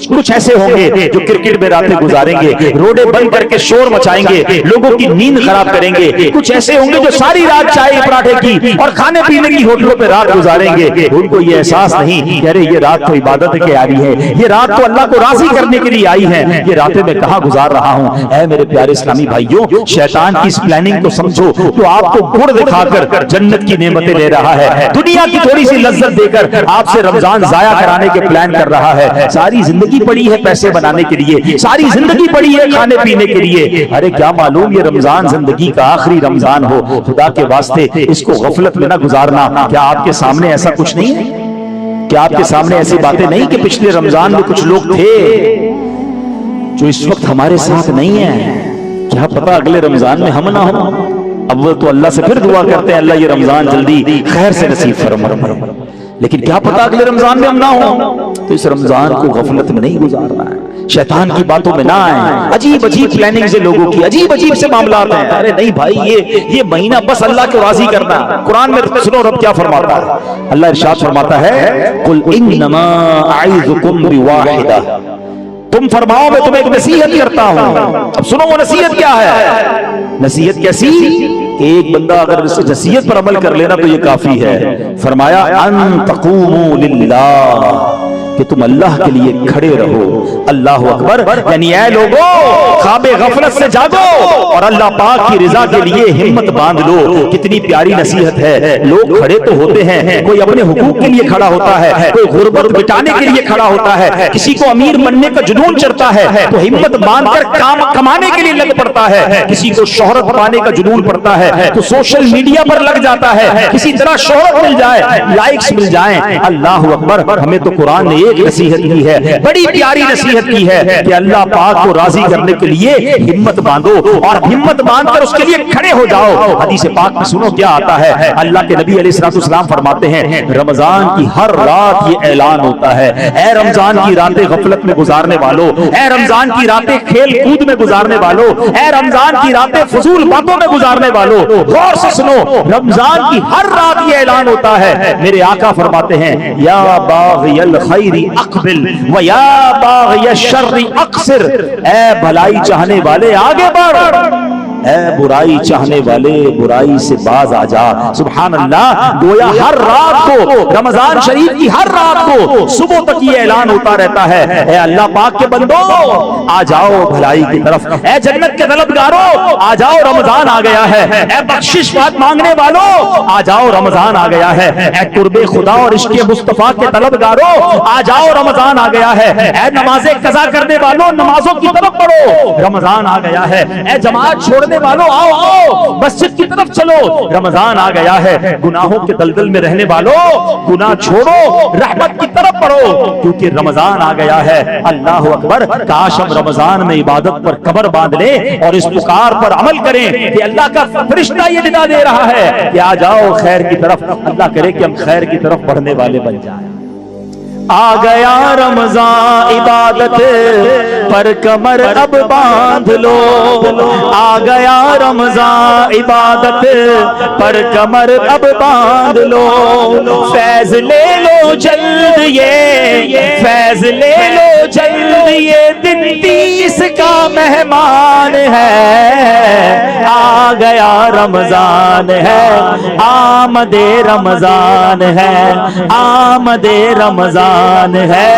کچھ ایسے ہوں گے جو کرکٹ میں راتیں گزاریں گے، روڈیں بند کر کے شور مچائیں گے، لوگوں کی نیند خراب کریں گے، کچھ ایسے ہوں گے جو ساری رات چائے پراٹھے کی اور کھانے پینے کی ہوٹلوں پہ رات گزاریں گے، ان کو یہ احساس نہیں کہ ارے یہ رات تو عبادت کے آ رہی ہے، یہ رات تو اللہ کو راضی کرنے کے لیے آئی ہے، یہ راتیں میں کہاں گزار رہا ہوں۔ اے میرے پیارے اسلامی بھائیوں، شیطان کی اس پلاننگ کو سمجھو، تو آپ کو گڑ دکھا کر جنت کی نعمتیں لے رہا ہے، دنیا کی تھوڑی سی لذت دے کر آپ سے رمضان ضائع کرانے کے پلان کر رہا ہے۔ ساری زندگی پڑی ہے پیسے بنانے کے لیے، ساری زندگی پڑی ہے کھانے پینے کے لیے، ارے کیا معلوم یہ رمضان زندگی کا آخری رمضان ہو۔ خدا کے واسطے اس کو غفلت میں نہ گزارنا۔ کیا آپ کے سامنے ایسا کچھ نہیں ہے؟ کیا آپ کے سامنے ایسی باتیں نہیں کہ پچھلے رمضان میں کچھ لوگ تھے جو اس وقت ہمارے ساتھ نہیں ہیں؟ کیا پتہ اگلے رمضان میں ہم نہ ہوں؟ اول تو اللہ سے پھر دعا کرتے ہیں اللہ یہ رمضان جلدی خیر سے نصیب فرما، لیکن کیا پتہ اگلے رمضان میں ہم نہ ہوں؟ تو اس رمضان کو غفلت میں نہیں گزارنا ہے، شیطان کی باتوں میں نہ آئیں، عجیب عجیب پلاننگ سے لوگوں کی عجیب عجیب سے معاملات ہیں۔ ارے نہیں بھائی، یہ مہینہ بس اللہ کو راضی کرنا ہے۔ قرآن میں سنو رب کیا فرماتا ہے، اللہ ارشاد فرماتا ہے قل انما اعظکم بواحدہ، تم فرماؤ میں تمہیں ایک نصیحت کرتا ہوں۔ اب سنو وہ نصیحت کیا ہے، نصیحت کیسی کہ ایک بندہ اگر اس نصیحت پر عمل کر لینا تو یہ کافی ہے۔ فرمایا ان تقوموا للہ، کہ تم اللہ کے لیے کھڑے رہو۔ اللہ اکبر، یعنی اے لوگو خواب غفلت سے جاگو اور اللہ پاک کی رضا کے لیے ہمت باندھ لو۔ کتنی پیاری نصیحت ہے۔ لوگ کھڑے تو ہوتے ہیں، کوئی اپنے حقوق کے لیے کھڑا ہوتا ہے، کوئی غربت مٹانے کے لیے کھڑا ہوتا ہے، کسی کو امیر بننے کا جنون چڑھتا ہے تو ہمت باندھ کر کام کمانے کے لیے لگ پڑتا ہے، کسی کو شہرت پانے کا جنون پڑتا ہے تو سوشل میڈیا پر لگ جاتا ہے، کسی طرح شہرت مل جائے، لائکس مل جائیں۔ اللہ اکبر، ہمیں تو قرآن نے ایک نصیحت کی ہے، بڑی پیاری نصیحت کی ہے کہ اللہ پاک کو راضی کرنے کے لیے ہمت باندھو اور ہمت باندھ کر اس کے لیے کھڑے ہو جاؤ۔ حدیث پاک میں سنو کیا آتا ہے، اللہ کے نبی علیہ الصلوۃ والسلام فرماتے ہیں رمضان کی ہر رات یہ اعلان ہوتا ہے، اے رمضان کی راتیں غفلت میں گزارنے والوں، اے رمضان کی راتیں کھیل کود میں گزارنے والوں، اے رمضان کی راتیں فضول باتوں میں گزارنے والوں، غور سے سنو، رمضان کی ہر رات یہ اعلان ہوتا ہے۔ میرے آقا فرماتے ہیں یا باغی الخیر اقبل و یا باغی الشر اقصر، اے بھلائی چاہنے والے آگے بڑھ، اے برائی چاہنے والے برائی سے باز آ جا۔ سبحان اللہ، گویا ہر رات کو، رمضان شریف کی ہر رات کو صبح تک یہ اعلان ہوتا رہتا ہے، اے اللہ پاک کے بندو آ جاؤ بھلائی کی طرف، اے جنت کے طلبگاروں آ جاؤ رمضان آ گیا ہے، اے بخشش بات مانگنے والوں آ جاؤ رمضان آ گیا ہے، اے قرب خدا اور عشق مصطفیٰ کے طلبگاروں آ جاؤ رمضان آ گیا ہے، اے نمازیں قضا کرنے والوں نمازوں کی طرف بڑھو رمضان آ گیا ہے، اے جماعت چھوڑنے والوں آؤ آؤ مسجد کی طرف چلو رمضان آ گیا ہے، گناہوں کے دلدل میں رہنے والوں گناہ چھوڑو رحمت کی طرف بڑھو کیونکہ رمضان آ گیا ہے۔ اللہ اکبر، کاش ہم رمضان میں عبادت پر کمر باندھ لیں اور اس پکار پر عمل کریں کہ اللہ کا فرشتہ یہ ندا دے رہا ہے کہ آ جاؤ خیر کی طرف، اللہ کرے کہ ہم خیر کی طرف بڑھنے والے بن جائیں۔ آ گیا رمضان عبادت پر کمر اب باندھ لو، آ گیا رمضان عبادت پر کمر اب باندھ لو، فیض لے لو جلد یہ فیض لے لو جلد یہ دن 30 کا مہمان ہے، آ گیا رمضان ہے، آمد رمضان ہے، آمد رمضان ہے،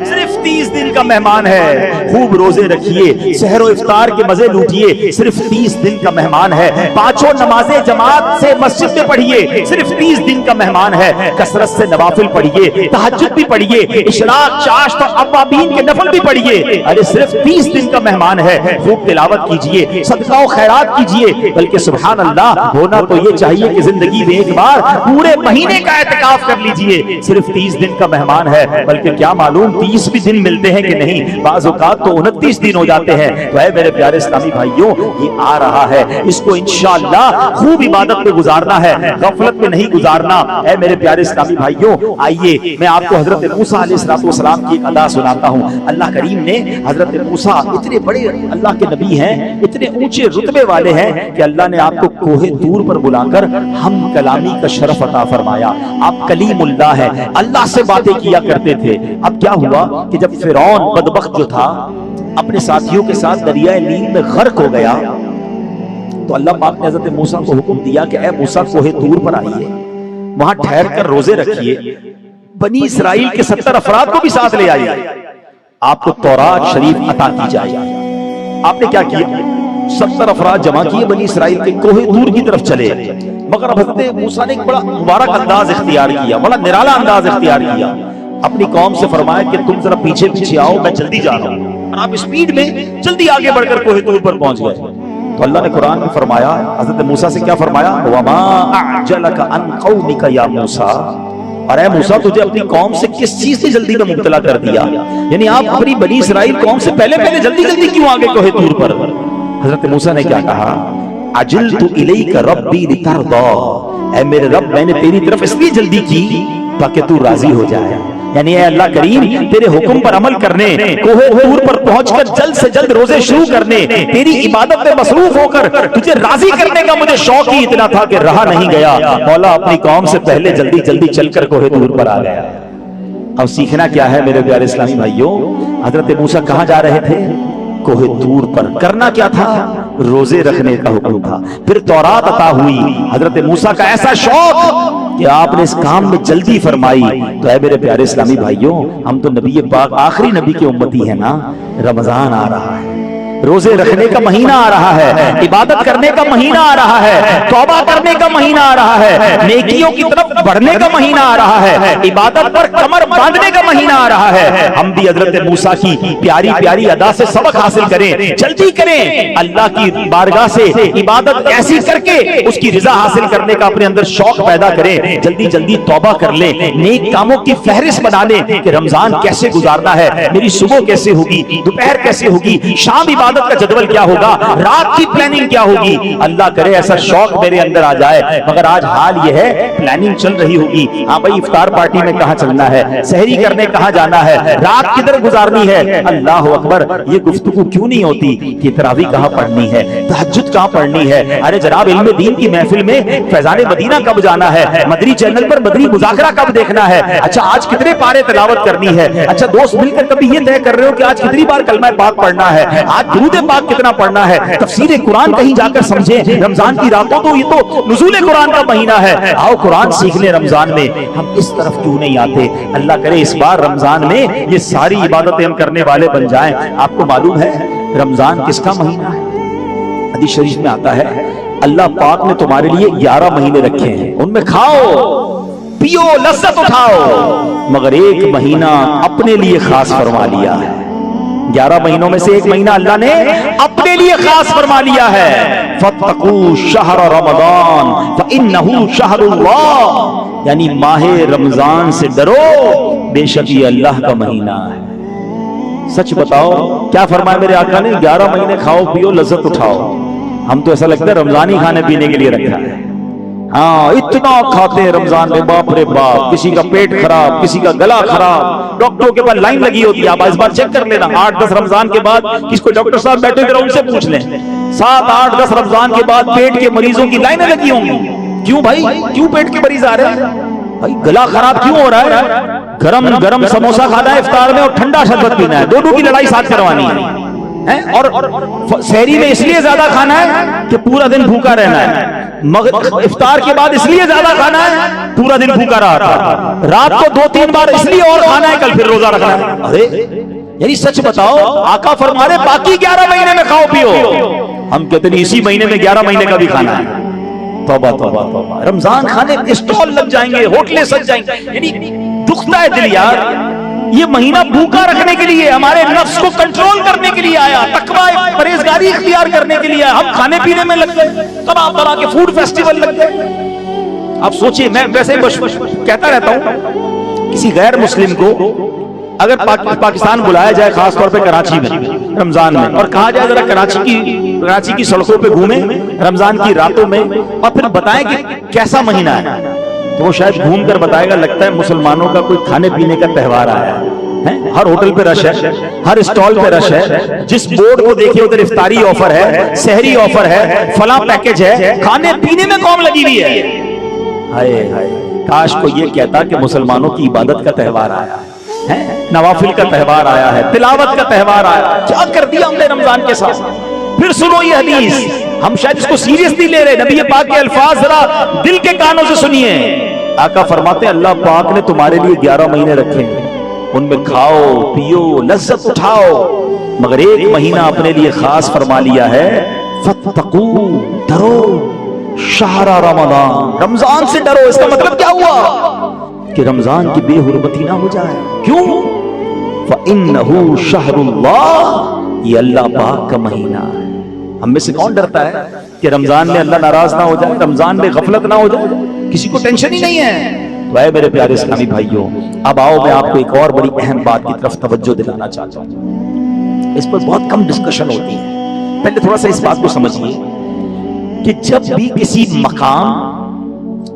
صرف 30 دن کا مہمان ہے۔ خوب روزے رکھیے، سحر و افطار کے مزے لوٹیے، صرف 30 دن کا مہمان ہے۔ پانچوں نمازیں جماعت سے مسجد میں پڑھیے، صرف 30 دن کا مہمان ہے۔ کثرت سے نوافل پڑھیے، تہجد بھی پڑھیے، اشراق چاشت اور اوابین کے نفل بھی پڑھیے، ارے صرف 30 دن کا مہمان ہے۔ خوب تلاوت کیجئے، صدقہ و خیرات کیجئے، بلکہ سبحان اللہ ہونا تو یہ چاہیے کہ زندگی میں ایک بار پورے مہینے کا اعتکاف کر لیجئے، صرف 30 دن کا مہمان ہے۔ بلکہ کیا معلوم 30 بھی دن ملتے ہیں کہ نہیں، بعض اوقات تو 29 دن ہو جاتے ہیں۔ تو اے میرے پیارے اسلامی بھائیوں، یہ آ رہا ہے، اس کو انشاءاللہ خوب عبادت میں گزارنا ہے، غفلت میں نہیں گزارنا۔ اے میرے پیارے اسلامی بھائیوں، آئیے میں آپ کو حضرت موسیٰ علیہ السلام کی ایک ادا سناتا ہوں۔ اللہ کریم نے حضرت موسیٰ، اتنے بڑے اللہ کے نبی ہیں، اتنے اونچے رتبے والے ہیں کہ اللہ نے آپ کو کوہ طور پر بلا کر ہم کلامی کا شرف عطا فرمایا۔ آپ کلیم اللہ ہیں، اللہ سے باتیں کیا کرتے تھے۔ اب کیا ہوا کہ جب فرعون بدبخت جو تھا اپنے ساتھیوں کے ساتھ دریائے نیل میں غرق ہو گیا تو اللہ پاک نے حضرت موسیٰ کو حکم دیا کہ اے موسیٰ کوہ طور پر آئیے، وہاں ٹھہر کر روزے رکھیے، بنی اسرائیل کے 70 افراد کو بھی ساتھ لے آئیے، آپ کو تورات شریف عطا کی جائے۔ آپ نے کیا کیا؟ 70 افراد جمع کیے بنی اسرائیل کے، کوہ طور کی طرف چلے، مگر اب حضرت موسیٰ نے ایک بڑا مبارک انداز اختیار کیا، بڑا نرالا انداز اختیار کیا۔ اپنی قوم سے فرمایا کہ تم ذرا پیچھے پیچھے آؤ، میں جلدی جا رہا ہوں، اور آپ اسپیڈ میں جلدی آگے بڑھ کر کوہ طور پر پہنچ گئے۔ تو اللہ نے قرآن میں فرمایا، حضرت موسیٰ سے کیا فرمایا؟ وَمَا أَعْجَلَكَ عَنْ قَوْمِكَ يَا موسیٰ، اور اے موسیٰ تجھے اپنی قوم سے کس چیز سے جلدی میں مبتلا کر دیا؟ یعنی آپ اپنی بنی اسرائیل قوم سے پہلے جلدی جلدی کیوں آگے کوہ طور پر؟ حضرت موسیٰ نے کیا کہا؟ عجلت الیک ربی لترضی، اے میرے رب میں نے تیری طرف اس لیے جلدی کی تاکہ تو راضی ہو جائے۔ یعنی اے اللہ کریم، تیرے حکم پر عمل کرنے، کوہ طور پر پہنچ کر جلد سے جلد روزے شروع کرنے، تیری عبادت میں مصروف ہو کر تجھے راضی کرنے کا مجھے شوق ہی اتنا تھا کہ رہا نہیں گیا، مولا اپنی قوم سے پہلے جلدی جلدی چل کر کوہ طور پر آ گیا۔ اب سیکھنا کیا ہے میرے پیارے اسلامی بھائیوں؟ حضرت موسیٰ کہاں جا رہے تھے؟ کوہ طور پر۔ کرنا کیا تھا؟ روزے رکھنے کا حکم تھا۔ پھر تورات عطا ہوئی، حضرت موسیٰ کا ایسا شوق کہ آپ نے اس کام میں جلدی فرمائی۔ تو اے میرے پیارے اسلامی بھائیوں، ہم تو نبی پاک آخری نبی کے امتی ہیں نا۔ رمضان آ رہا ہے، روزے رکھنے کا مہینہ آ رہا ہے، عبادت کرنے کا مہینہ آ رہا ہے، توبہ کرنے کا مہینہ آ رہا ہے، نیکیوں کی طرف بڑھنے کا مہینہ آ رہا ہے، عبادت پر کمر باندھنے کا مہینہ آ رہا ہے۔ ہم بھی حضرت موسیٰ کی پیاری پیاری ادا سے سبق حاصل کریں، جلدی کریں، اللہ کی بارگاہ سے عبادت ایسی کر کے اس کی رضا حاصل کرنے کا اپنے اندر شوق پیدا کریں، جلدی جلدی توبہ کر لیں، نیک کاموں کی فہرست بنا لیں کہ رمضان کیسے گزارنا ہے، میری صبح کیسے ہوگی، دوپہر کیسے ہوگی، شام عبادت کا جدول کیا ہوگا، رات کی پلاننگ کیا ہوگی۔ اللہ کرے ایسا شوق میرے اندر آ جائے۔ مگر آج حال یہ ہے، پلاننگ چل رہی ہوگی، ہاں بھائی افطار پارٹی میں کہاں چلنا ہے، سحری کرنے کہاں جانا ہے، رات کدھر گزارنی ہے۔ اللہ اکبر، یہ گفتگو کیوں نہیں ہوتی کہ تراویح کہاں پڑھنی ہے، تہجد کہاں پڑھنی ہے۔ ارے جناب، علم دین کی محفل میں فیضان مدینہ کب جانا ہے، مدری چینل پر مدری مذاکرہ کب دیکھنا ہے، اچھا آج کتنے پارے تلاوت کرنی ہے، اچھا دوست مل کر کبھی یہ طے کر رہے ہو کہ آج کتنی بار کلمہ پاک پڑھنا ہے، آج درود پاک کتنا پڑھنا ہے، تفسیر قرآن کہیں جا کر سمجھیں۔ رمضان کی راتوں تو یہ تو نزول قرآن کا مہینہ ہے، آؤ قرآن سیکھ لیں رمضان میں۔ ہم اس طرف کیوں نہیں آتے؟ اللہ کرے اس بار رمضان میں یہ ساری عبادتیں ہم کرنے والے بن جائیں۔ آپ کو معلوم ہے رمضان کس کا مہینہ ہے؟ حدیث شریف میں آتا ہے اللہ پاک نے تمہارے لیے 11 مہینے رکھے ہیں، ان میں کھاؤ پیو لذت اٹھاؤ، مگر ایک مہینہ اپنے لیے خاص فرما لیا ہے۔ 11 مہینوں میں سے ایک مہینہ اللہ نے اپنے لیے خاص فرما لیا ہے۔ فَاتَّقُوا شَهْرَ رَمَضَانَ فَإِنَّهُ شَهْرُ اللَّهِ، یعنی ماہ رمضان سے ڈرو، بے شک یہ اللہ کا مہینہ ہے۔ سچ بتاؤ کیا فرمایا میرے آقا نے؟ 11 مہینے کھاؤ پیو لذت اٹھاؤ۔ ہم تو ایسا لگتا ہے رمضانی کھانے پینے کے لیے رکھا ہے، ہاں اتنا کھاتے ہیں رمضان میں، باپ رے باپ، کسی کا پیٹ خراب، کسی کا گلا خراب، ڈاکٹروں کے پاس لائن لگی ہوتی ہے۔ آپ اس بار چیک کر لینا، 8-10 رمضان کے بعد کس کو ڈاکٹر صاحب بیٹھے ذرا ان سے پوچھ لیں، 7-8-10 رمضان کے بعد پیٹ کے مریضوں کی لائنیں لگی ہوں گی۔ کیوں بھائی، کیوں پیٹ کے مریض آ رہے ہیں بھائی؟ گلا خراب کیوں ہو رہا ہے؟ گرم گرم سموسا کھانا ہے افطار میں اور ٹھنڈا شربت پینا ہے، دونوں کی لڑائی ساتھ کروانی ہے، اور سحری میں اس لیے زیادہ کھانا ہے کہ پورا دن بھوکا رہنا ہے، مگر افطار کے بعد اس لیے زیادہ کھانا ہے پورا دن بھوکا رہا تھا، رات کو 2-3 بار اس لیے اور کھانا ہے، کل پھر روزہ رکھنا ہے۔ ارے یعنی سچ بتاؤ، آقا فرما رہے باقی 11 مہینے میں کھاؤ پیو، ہم کہتے ہیں اسی مہینے میں 11 مہینے کا بھی کھانا ہے۔ توبہ توبہ توبہ، رمضان کھانے اسٹال لگ جائیں گے، ہوٹلیں سج جائیں گے، یعنی دکھتا ہے دل یار۔ یہ مہینہ بھوکا رکھنے کے لیے، ہمارے نفس کو کنٹرول کرنے کے لیے آیا، تقوی پرہیزگاری اختیار کرنے کے لیے، ہم کھانے پینے میں لگ گئے، طرح طرح کے فوڈ فیسٹیول لگ گئے۔ آپ سوچئے، میں ویسے کہتا رہتا ہوں کسی غیر مسلم کو اگر پاکستان بلایا جائے، خاص طور پہ کراچی میں رمضان میں، اور کہا جائے ذرا کراچی کی سڑکوں پہ گھومیں رمضان کی راتوں میں اور پھر بتائیں کہ کیسا مہینہ ہے، تو وہ شاید گھوم کر بتائے گا لگتا ہے مسلمانوں کا کوئی کھانے پینے کا تہوار آیا ہے، ہر ہوٹل پہ رش ہے، ہر اسٹال پہ رش ہے، جس بورڈ کو دیکھیں ادھر افطاری آفر ہے، سحری آفر ہے، فلاں پیکج ہے، کھانے پینے میں قوم لگی ہوئی ہے۔ ہائے ہائے، کاش کو یہ کہتا کہ مسلمانوں کی عبادت کا تہوار آیا ہے، نوافل کا تہوار آیا ہے، تلاوت کا تہوار آیا، کیا کر دیا ہم نے رمضان کے ساتھ۔ پھر سنو یہ حدیث، ہم شاید اس کو سیریس نہیں لے رہے، نبی پاک کے الفاظ ذرا دل کے کانوں سے سنیے۔ آقا فرماتے ہیں اللہ پاک نے تمہارے لیے 11 مہینے رکھے ہیں، ان میں کھاؤ پیو لذت اٹھاؤ، مگر ایک مہینہ اپنے لیے خاص فرما لیا ہے، فتقو ڈرو شہر رمضان، رمضان سے ڈرو۔ اس کا مطلب کیا ہوا کہ رمضان کی بے حرمتی نہ ہو جائے۔ کیوں؟ فَإِنَّهُ شَهْرُ اللَّهِ، یہ اللہ پاک کا مہینہ ہے۔ ہم میں سے کون ڈرتا ہے کہ رمضان میں اللہ ناراض نہ ہو جائے، رمضان میں غفلت نہ ہو جائے؟ کسی کو ٹینشن ہی نہیں ہے۔ تو اے میرے پیارے اسلامی بھائیوں، اب آؤ میں آپ کو ایک اور بڑی اہم بات کی طرف توجہ دلانا چاہتا ہوں، اس پر بہت کم ڈسکشن ہوتی ہے۔ پہلے تھوڑا سا اس بات کو سمجھیے کہ جب بھی کسی مقام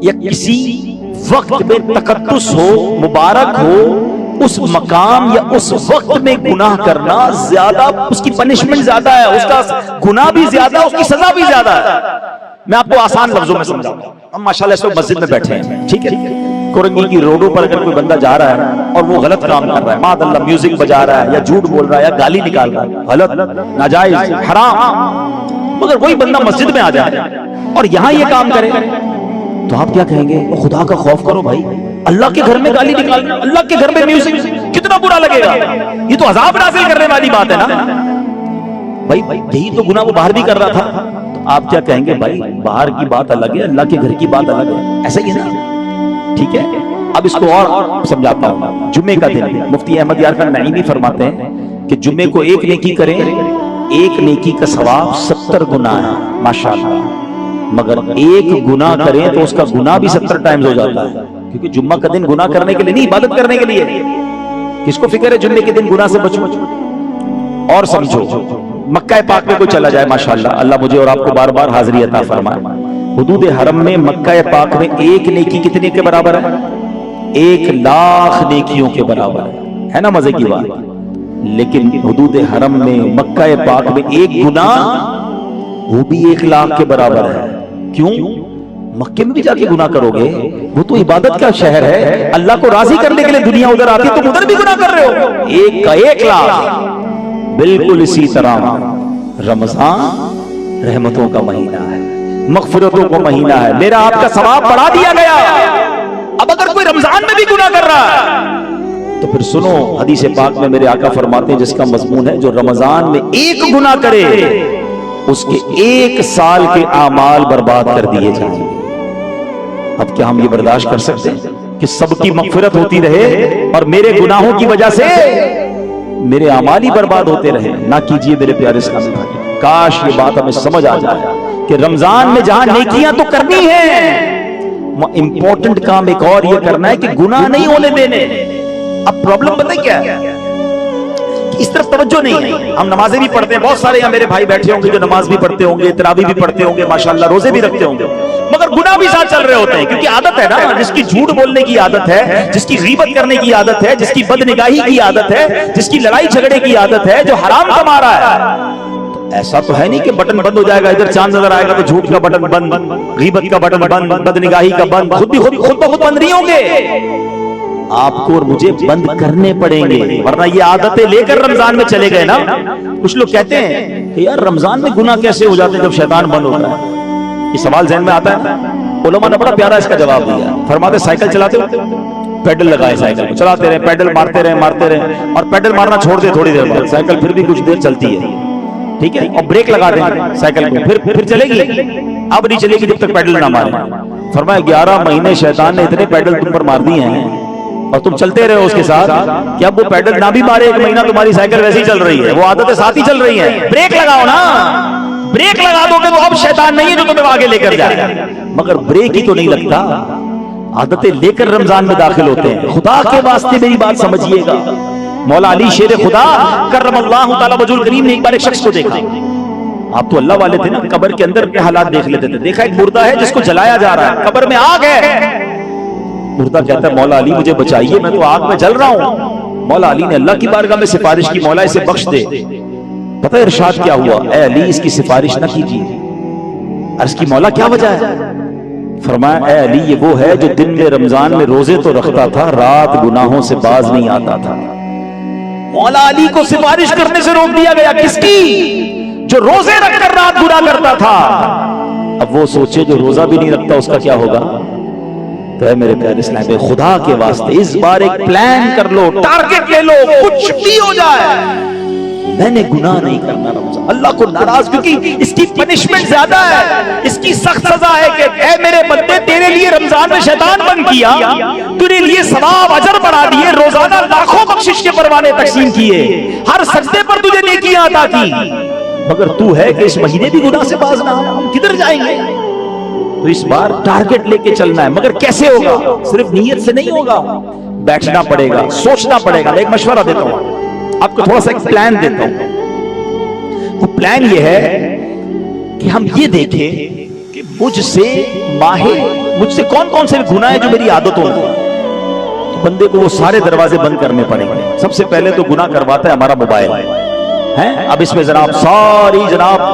یا کسی وقت میں تقدس ہو، مبارک ہو، اس مقام یا اس وقت میں گناہ کرنا زیادہ، اس کی پنشمنٹ زیادہ ہے، اس کا گناہ بھی زیادہ ہے، اس کی سزا بھی زیادہ ہے۔ میں آپ کو آسان لفظوں میں سمجھاؤں گا۔ ہم ماشاءاللہ اس وقت مسجد میں بیٹھے ہیں، ٹھیک ہے، کورنگی کی روڈوں پر اگر کوئی بندہ جا رہا ہے اور وہ غلط کام کر رہا ہے، معاذ اللہ میوزک بجا رہا ہے یا جھوٹ بول رہا ہے یا گالی نکال رہا ہے، غلط، ناجائز، حرام، مگر وہی بندہ مسجد میں آ جائے اور یہاں یہ کام کرے تو آپ کیا کہیں گے؟ خدا کا خوف کرو بھائی، اللہ کے گھر میں گالی نکالنا، اللہ کے گھر میں میوزک، کتنا برا لگے گا، یہ تو عذاب نازل کرنے والی بات ہے نا بھائی، یہی تو گناہ وہ باہر بھی کر رہا تھا۔ تو آپ کیا کہیں گے؟ بھائی باہر کی بات الگ ہے، اللہ کے گھر کی بات الگ ہے، ایسا ہی ہے نا، ٹھیک ہے۔ اب اس کو اور سمجھاتا ہوں۔ جمعے کا دن، مفتی احمد یار خان نعیمی فرماتے ہیں کہ جمعے کو ایک نیکی کریں، ایک نیکی کا ثواب 70 گنا ہے، ماشاءاللہ، مگر ایک گناہ کریں تو اس کا گناہ بھی 70 ٹائمز ہو جاتا ہے، کیونکہ جمعہ کا دن گناہ کرنے کے لیے نہیں، عبادت کرنے کے لیے۔ کس کو فکر ہے جمعے کے دن گناہ سے بچو؟ اور سمجھو، مکہ پاک میں کوئی چلا جائے، ماشاءاللہ، اللہ مجھے اور آپ کو بار بار حاضری عطا فرمائے، حدود حرم میں مکہ پاک میں ایک نیکی کتنے کے برابر ہے؟ 1,00,000 نیکیوں کے برابر ہے نا، مزے کی بات۔ لیکن حدود حرم میں مکہ پاک میں ایک گناہ وہ بھی 1,00,000 کے برابر ہے۔ کیوں؟ مکے میں بھی جا کے گناہ کرو گے، وہ تو عبادت کا شہر ہے، اللہ کو راضی کرنے کے لیے دنیا ادھر آتی ہے، تم ادھر بھی گناہ کر رہے ہو، ایک کا 1,00,000۔ بالکل اسی طرح رمضان رحمتوں کا مہینہ ہے، مغفرتوں کا مہینہ ہے، میرا آپ کا ثواب بڑھا دیا گیا۔ اب اگر کوئی رمضان میں بھی گناہ کر رہا ہے تو پھر سنو، حدیث پاک میں میرے آقا فرماتے ہیں جس کا مضمون ہے جو رمضان میں ایک گناہ کرے اس کے 1 سال کے اعمال برباد کر دیے جائیں گے۔ اب کیا ہم یہ برداشت کر سکتے ہیں کہ سب کی مغفرت ہوتی رہے اور میرے گناہوں کی وجہ سے میرے اعمال ہی برباد ہوتے رہے؟ نہ کیجئے میرے پیارے اسلامی بھائی۔ کاش یہ بات ہمیں سمجھ آ جائے کہ رمضان میں جہاں نیکیاں تو کرنی ہیں، امپورٹنٹ کام ایک اور یہ کرنا ہے کہ گناہ نہیں ہونے دینے۔ اب پرابلم پتہ کیا ہے؟ اس طرف توجہ نہیں ہے۔ ہم نمازیں بھی پڑھتے ہیں، بہت سارے یہاں میرے بھائی بیٹھے ہوں گے جو نماز بھی پڑھتے ہوں گے، تراویح بھی پڑھتے ہوں گے، ماشاءاللہ روزے بھی رکھتے ہوں گے، مگر گناہ بھی ساتھ چل رہے ہوتے ہیں، کیونکہ عادت ہے نا، جس کی جھوٹ بولنے کی عادت ہے، جس کی غیبت کرنے کی عادت ہے، جس کی بد نگاہی کی عادت ہے، جس کی لڑائی جھگڑے کی عادت ہے، جو حرام کما رہا ہے، ایسا تو ہے نہیں کہ بٹن بند ہو جائے گا، ادھر چاند نظر آئے گا تو جھوٹ کا بٹن بند، غیبت کا بٹن بند، بد نگاہی کا بند، خود بخود بند نہیں ہوں گے، آپ کو اور مجھے بند کرنے پڑیں گے، ورنہ یہ عادتیں لے کر رمضان میں چلے گئے نا۔ کچھ لوگ کہتے ہیں کہ یار رمضان میں گناہ کیسے ہو جاتے ہیں جب شیطان بند ہوتا ہے؟ یہ سوال ذہن میں آتا ہے، علماء نے بڑا پیارا اس کا جواب دیا۔ فرماتے سائیکل چلاتے ہو، پیڈل لگائے سائیکل کو، چلاتے رہے، پیڈل مارتے رہے، اور پیڈل مارنا چھوڑ دے تھوڑی دیر بعد، سائیکل پھر بھی کچھ دیر چلتی ہے، ٹھیک ہے، اور بریک لگا دیں سائیکل کو، پھر چلے گی، اب نہیں چلے گی جب تک پیڈل نہ مارے۔ فرمایا 11 مہینے شیطان نے اتنے پیڈل تم پر مار دیے ہیں اور تم چلتے رہے اس کے ساتھ کہ اب وہ پیڈل نہ بھی مارے 1 مہینہ تمہاری سائیکل ویسے ہی چل رہی ہے، وہ عادتیں ساتھ ہی چل رہی ہیں۔ بریک لگاؤ نا، بریک لگا دو گے تو اب شیطان نہیں ہے جو تمہیں آگے لے کر جائے، مگر بریک ہی تو نہیں لگتا، عادتیں لے کر رمضان میں داخل ہوتے ہیں۔ خدا کے واسطے میری بات سمجھیے گا، مولا علی شیر خدا کرم اللہ تعالی وجہ الکریم نے ایک بار ایک شخص کو دیکھا، آپ تو اللہ والے تھے نا، قبر کے اندر کے حالات دیکھ لیتے تھے، دیکھا ایک مردہ ہے جس کو جلایا جا رہا ہے، قبر میں آگ ہے، مردہ کہتا ہے مولا علی مجھے بچائیے، میں تو آگ میں جل رہا ہوں۔ مولا علی نے اللہ کی بارگاہ میں سفارش کی، مولا اسے بخش دے۔ پتہ ارشاد کیا ہوا؟ اے علی اس کی سفارش نہ کیجیے۔ عرض کی مولا کیا وجہ ہے؟ فرمایا اے علی یہ وہ ہے جو دن میں رمضان میں روزے تو رکھتا تھا، رات گناہوں سے باز نہیں آتا تھا۔ مولا علی کو سفارش کرنے سے روک دیا گیا، کس کی؟ جو روزے رکھ کر رات گناہ کرتا تھا۔ اب وہ سوچے جو روزہ بھی نہیں رکھتا اس کا کیا ہوگا؟ تو اے میرے پیارے اسلام خدا کے واسطے اس بار ایک پلان کر لو, ٹارگٹ لے لو, کچھ بھی ہو جائے میں نے گناہ نہیں کرنا رمضان. اللہ کو ناراض, کیونکہ اس کی پنشمنٹ زیادہ ہے, اس کی سخت سزا ہے کہ اے میرے بندے تیرے لیے رمضان میں شیطان بن کیا, تیرے لیے ثواب اجر بڑھا دیے, روزانہ لاکھوں بخشش کے پروانے تقسیم کیے, ہر سجدے پر تجھے نیکیاں عطا کی, مگر تو ہے کہ اس مہینے بھی گناہ سے باز نہ, ہم کدھر جائیں گے؟ تو اس بار ٹارگٹ لے کے چلنا ہے, مگر کیسے ہوگا؟ صرف نیت سے نہیں ہوگا, بیٹھنا پڑے گا, سوچنا پڑے گا. ایک مشورہ دیتا ہوں آپ کو, تھوڑا سا ایک پلان دیتا ہوں. وہ پلان یہ ہے کہ ہم یہ دیکھیں کہ مجھ سے کون کون سے گناہ ہیں جو میری عادتوں میں, تو بندے کو وہ سارے دروازے بند کرنے پڑیں گے. سب سے پہلے تو گناہ کرواتا ہے ہمارا موبائل ہے. اب اس میں جناب ساری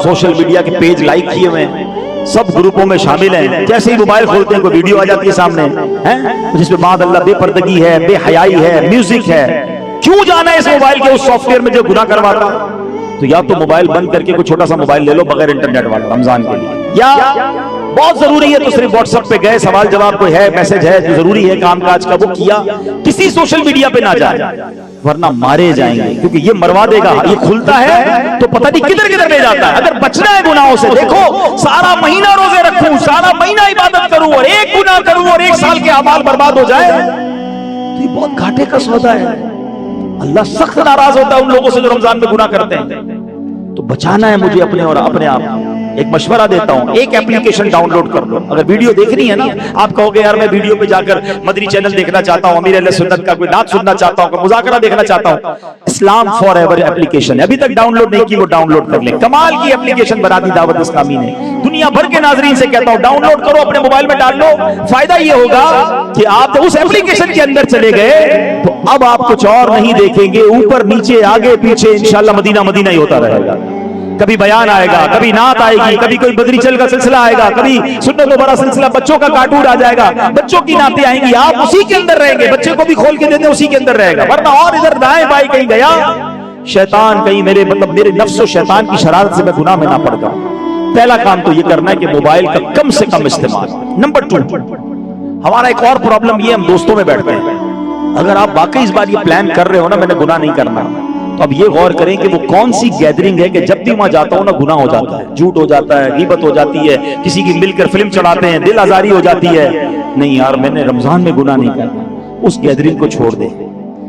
سوشل میڈیا کے پیج لائک کیے ہوئے ہیں, سب گروپوں میں شامل ہیں, جیسے ہی موبائل کھولتے ہیں کوئی ویڈیو آ جاتی ہے سامنے جس میں معاذ اللہ بے پردگی ہے, بے حیائی ہے, میوزک ہے. کیوں جانا ہے اس موبائل کے اس سافٹ ویئر میں جو گناہ کرواتا؟ تو یا تو موبائل بند کر کے کوئی چھوٹا سا موبائل لے لو بغیر انٹرنیٹ والا رمضان کے لیے, یا بہت ضروری ہے تو صرف واٹس ایپ پہ گئے, سوال جواب کوئی ہے, میسج ہے جو ضروری ہے کام کاج کا, وہ کیا. کسی سوشل میڈیا پہ نہ جائے ورنہ مارے جائیں گے, کیونکہ یہ مروا دے گا. یہ کھلتا ہے تو پتہ نہیں کدھر کدھر لے جاتا ہے. اگر بچنا ہے گناہوں سے, دیکھو سارا مہینہ روزے رکھوں, سارا مہینہ عبادت کروں, اور ایک گناہ کروں اور ایک سال کے اعمال برباد ہو جائے تو یہ بہت گھاٹے کا سودا ہے. اللہ سخت ناراض ہوتا ہے ان لوگوں سے جو رمضان میں گناہ کرتے ہیں. تو بچانا ہے مجھے اپنے اور اپنے آپ. ایک مشورہ دیتا ہوں, ایک اپلیکیشن ڈاؤن لوڈ کر لو. اگر ویڈیو دیکھنی ہے نا, آپ کہو گے یار میں ویڈیو پہ جا کر مدنی چینل دیکھنا چاہتا ہوں, امیر اہل سنت کا کوئی نعت سننا چاہتا ہوں, کوئی مذاکرہ دیکھنا چاہتا ہوں, اسلام فار ایور اپلیکیشن ہے, ابھی تک ڈاؤن لوڈ نہیں کی, وہ ڈاؤن لوڈ کر لیں. کمال کی اپلیکیشن بنا دی دعوت اسلامی نے. دنیا بھر کے ناظرین سے کہتا ہوں ڈاؤن لوڈ کرو, اپنے موبائل میں ڈال لو. فائدہ یہ ہوگا کہ آپ اس اپلیکیشن کے اندر چلے گئے تو اب آپ کچھ اور نہیں دیکھیں گے, اوپر نیچے آگے پیچھے انشاءاللہ مدینہ مدینہ ہی ہوتا رہے گا. کبھی بیان آئے گا, کبھی نعت آئے گی, کبھی کوئی بدری چل کا سلسلہ آئے گا, کبھی سنت و بڑا سلسلہ, بچوں کا کارٹون آ جائے گا, بچوں کی نعتیں آئیں گی, آپ اسی کے اندر رہیں گے. بچے کو بھی کھول کے دیتے اسی کے اندر رہے گا, ورنہ اور ادھر دائیں بائیں کہیں گیا, شیطان کہیں میرے نفس و شیطان کی شرارت سے میں گناہ میں نہ پڑ جاؤں. پہلا کام تو یہ کرنا ہے کہ موبائل کا کم سے کم استعمال. نمبر 2, ہمارا ایک اور پرابلم یہ, ہم دوستوں میں بیٹھتے ہیں. اگر آپ واقعی اس بار یہ پلان کر رہے ہو نا میں نے گناہ نہیں کرنا, تو اب یہ غور کریں کہ وہ کون سی گیدرنگ ہے کہ جب بھی وہاں جاتا ہوں نا گناہ ہو جاتا ہے, جھوٹ ہو جاتا ہے, غیبت ہو جاتی ہے, کسی کی مل کر فلم چڑھاتے ہیں, دل آزاری ہو جاتی ہے. نہیں یار میں نے رمضان میں گناہ نہیں کرنا, اس گیدرنگ کو چھوڑ دیں,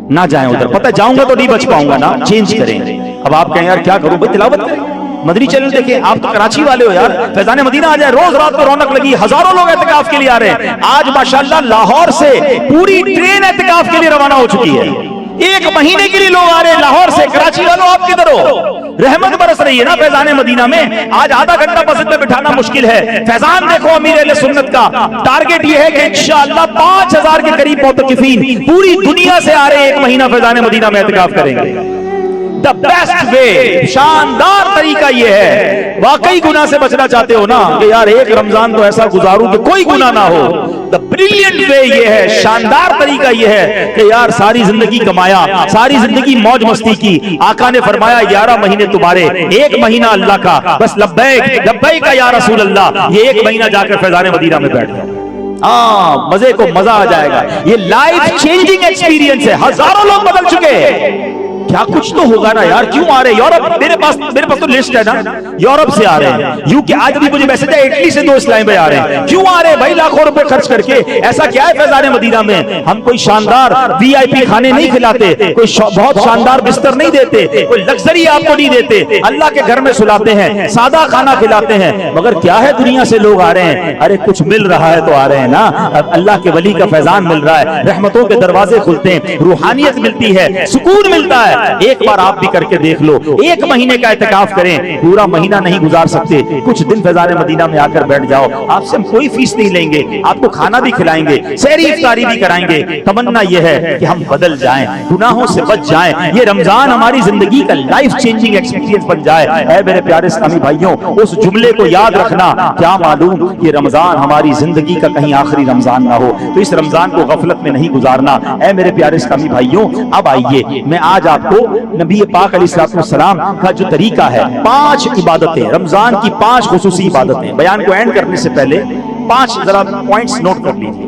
نہ جائیں ادھر. پتہ جاؤں گا تو نہیں بچ پاؤں گا نا, چینج کریں. اب آپ کہیں یار کیا کروں بھائی, تلاوت کریں, مدنی چینل دیکھیں. آپ تو کراچی والے ہو یار, فیضان مدینہ آ جائے, روز رات کو رونق لگی, ہزاروں لوگ اعتکاف کے لیے آ رہے ہیں. آج ماشاءاللہ لاہور سے پوری ٹرین اعتکاف کے لیے روانہ ہو چکی ہے. ایک مہینے کے لیے لوگ آ رہے ہیں لاہور سے. کراچی والوں آپ کدھر ہو؟ رحمت برس رہی ہے نا فیضان مدینہ میں. آج آدھا گھنٹہ مسجد میں بٹھانا مشکل ہے. فیضان دیکھو امیر اہل سنت کا ٹارگٹ یہ ہے کہ انشاءاللہ 5000 کے قریب معتکفین پوری دنیا سے آ رہے ہیں, ایک مہینہ فیضان مدینہ میں اعتکاف کریں گے. دا بیسٹ وے, شاندار طریقہ یہ ہے. واقعی گناہ سے بچنا چاہتے ہو نا کہ یار ایک رمضان تو ایسا گزاروں کہ کوئی گناہ نہ ہو, دا بریلینٹ وے یہ ہے, شاندار طریقہ یہ ہے کہ یار ساری زندگی کمایا, ساری زندگی موج مستی کی. آقا نے فرمایا 11 مہینے تمہارے, ایک مہینہ اللہ کا, بس لبیک لبیک یا رسول اللہ. یہ ایک مہینہ جا کر فیضان مدینہ میں بیٹھ جاؤ, مزے کو مزہ آ جائے گا. یہ لائف چینجنگ ایکسپیرینس ہے. ہزاروں لوگ بدل چکے ہیں. کیا کچھ تو ہوگا نا یار. کیوں آ رہے ہیں یورپ؟ میرے پاس تو لسٹ ہے نا, یورپ سے آ رہے ہیں, یوکے, آج بھی مجھے میسج ہے اٹلی سے 2 اسلام بھائی آ رہے ہیں. کیوں آ رہے ہیں بھائی لاکھوں روپے خرچ کر کے؟ ایسا کیا ہے فیضان مدینہ میں؟ ہم کوئی شاندار وی آئی پی کھانے نہیں کھلاتے, کوئی بہت شاندار بستر نہیں دیتے, کوئی لگژری آپ کو نہیں دیتے, اللہ کے گھر میں سلاتے ہیں, سادہ کھانا کھلاتے ہیں. مگر کیا ہے دنیا سے لوگ آ رہے ہیں, ارے کچھ مل رہا ہے تو آ رہے ہیں نا. اللہ کے ولی کا فیضان مل رہا ہے, رحمتوں کے دروازے کھلتے ہیں, روحانیت ملتی ہے, سکون ملتا ہے. ایک بار آپ بھی کر کے دیکھ لو, ایک مہینے کا اعتکاف کریں. پورا مہینہ نہیں گزار سکتے, کچھ دن فیضان مدینہ میں آ کر بیٹھ جاؤ. آپ سے ہم کوئی فیس نہیں لیں گے, آپ کو کھانا بھی کھلائیں گے, سحری افطاری بھی کرائیں گے. تمنا یہ ہے کہ ہم بدل جائیں, گناہوں سے بچ جائیں, یہ رمضان ہماری زندگی کا لائف چینجنگ ایکسپیرینس بن جائے. اے میرے پیارے اسلامی بھائیوں, اس جملے کو یاد رکھنا, کیا معلوم یہ رمضان ہماری زندگی کا کہیں آخری رمضان نہ ہو. تو اس رمضان کو غفلت میں نہیں گزارنا. اے میرے پیارے اسلامی بھائیوں, اب آئیے میں آج آپ کو نبی پاک علیہ السلام کا جو طریقہ ہے, 5 عبادتیں, رمضان کی 5 خصوصی عبادتیں. بیان کو اینڈ کرنے سے پہلے 5 ذرا پوائنٹس نوٹ کر لیجیے.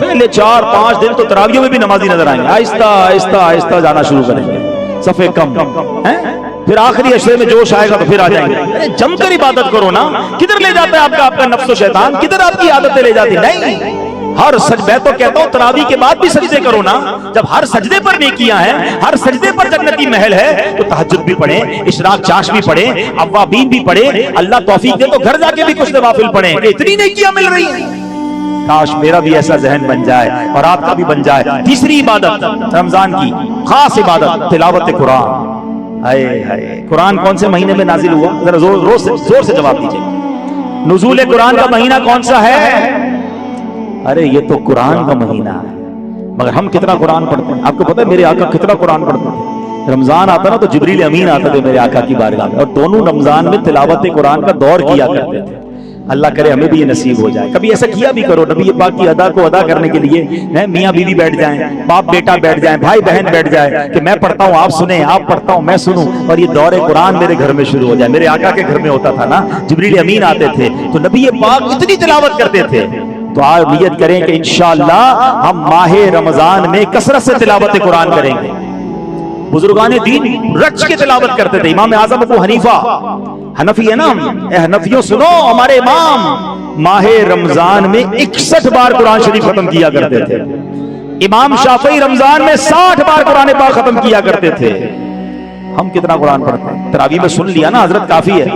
پہلے 4-5 دن تو تراویحوں میں بھی نمازی نظر آئیں گے، آہستہ آہستہ آہستہ جانا شروع کریں گے، صفے کم ہیں، پھر آخری عشرے میں جوش آئے گا تو پھر آ جائیں گے۔ ارے جم کر عبادت کرو نا، کدھر لے جاتا ہے آپ کا نفس و شیطان، کدھر آپ کی عادتیں لے جاتی؟ نہیں، ہر میں تو کہتا ہوں تراویح کے بعد بھی سجدے کرو نا، جب ہر سجدے پر نیکیاں ہیں، ہر سجدے پر جنتی محل ہے، تو تہجد بھی پڑھیں، اشراق چاش بھی پڑھیں، اوابین بھی پڑھیں، اللہ توفیق دے تو گھر جا کے بھی کچھ نوافل پڑھیں، اتنی نیکیاں مل رہی ہیں۔ کاش میرا بھی ایسا ذہن بن جائے اور آپ کا بھی بن جائے۔ تیسری عبادت رمضان کی خاص عبادت تلاوت قرآن۔ ہائے ہائے، قرآن کون سے مہینے میں نازل ہوا؟ ذرا زور سے جواب دیجئے۔ نزول قرآن کا مہینہ کون سا ہے؟ ارے یہ تو قرآن کا مہینہ ہے، مگر ہم کتنا قرآن پڑھتے ہیں؟ آپ کو پتہ ہے میرے آقا کتنا قرآن پڑھتے تھے؟ رمضان آتا نا تو جبریل امین آتا تھے میرے آقا کی بارگاہ میں، اور دونوں رمضان میں تلاوت قرآن کا دور کیا کرتے تھے۔ اللہ کرے ہمیں بھی یہ نصیب ہو جائے، کبھی ایسا کیا بھی کرو، نبی پاک کی ادا کو ادا کرنے کے لیے میاں بیوی بیٹھ جائیں، باپ بیٹا بیٹھ جائیں، بھائی بہن بیٹھ جائے، کہ میں پڑھتا ہوں آپ سنیں، آپ پڑھتا ہوں میں سنوں، اور یہ دور قرآن میرے گھر میں شروع ہو جائے۔ میرے آقا کے گھر میں ہوتا تھا نا، جبریل امین آتے تھے تو نبی پاک اتنی تلاوت کرتے تھے۔ تو آج نیت کریں کہ انشاءاللہ ہم ماہ رمضان میں کثرت سے تلاوت قرآن کریں گے۔ بزرگان دین رچ کے تلاوت کرتے تھے۔ امام اعظم ابو حنیفہ حنفی ہے نا، اے حنفیوں سنو، ہمارے امام ماہ رمضان میں 61 بار قرآن شریف ختم کیا کرتے تھے۔ امام شافعی رمضان میں 60 بار قرآن پاک ختم کیا کرتے تھے۔ ہم کتنا قرآن پڑھتے ہیں؟ تراویح میں سن لیا نا حضرت کافی ہے،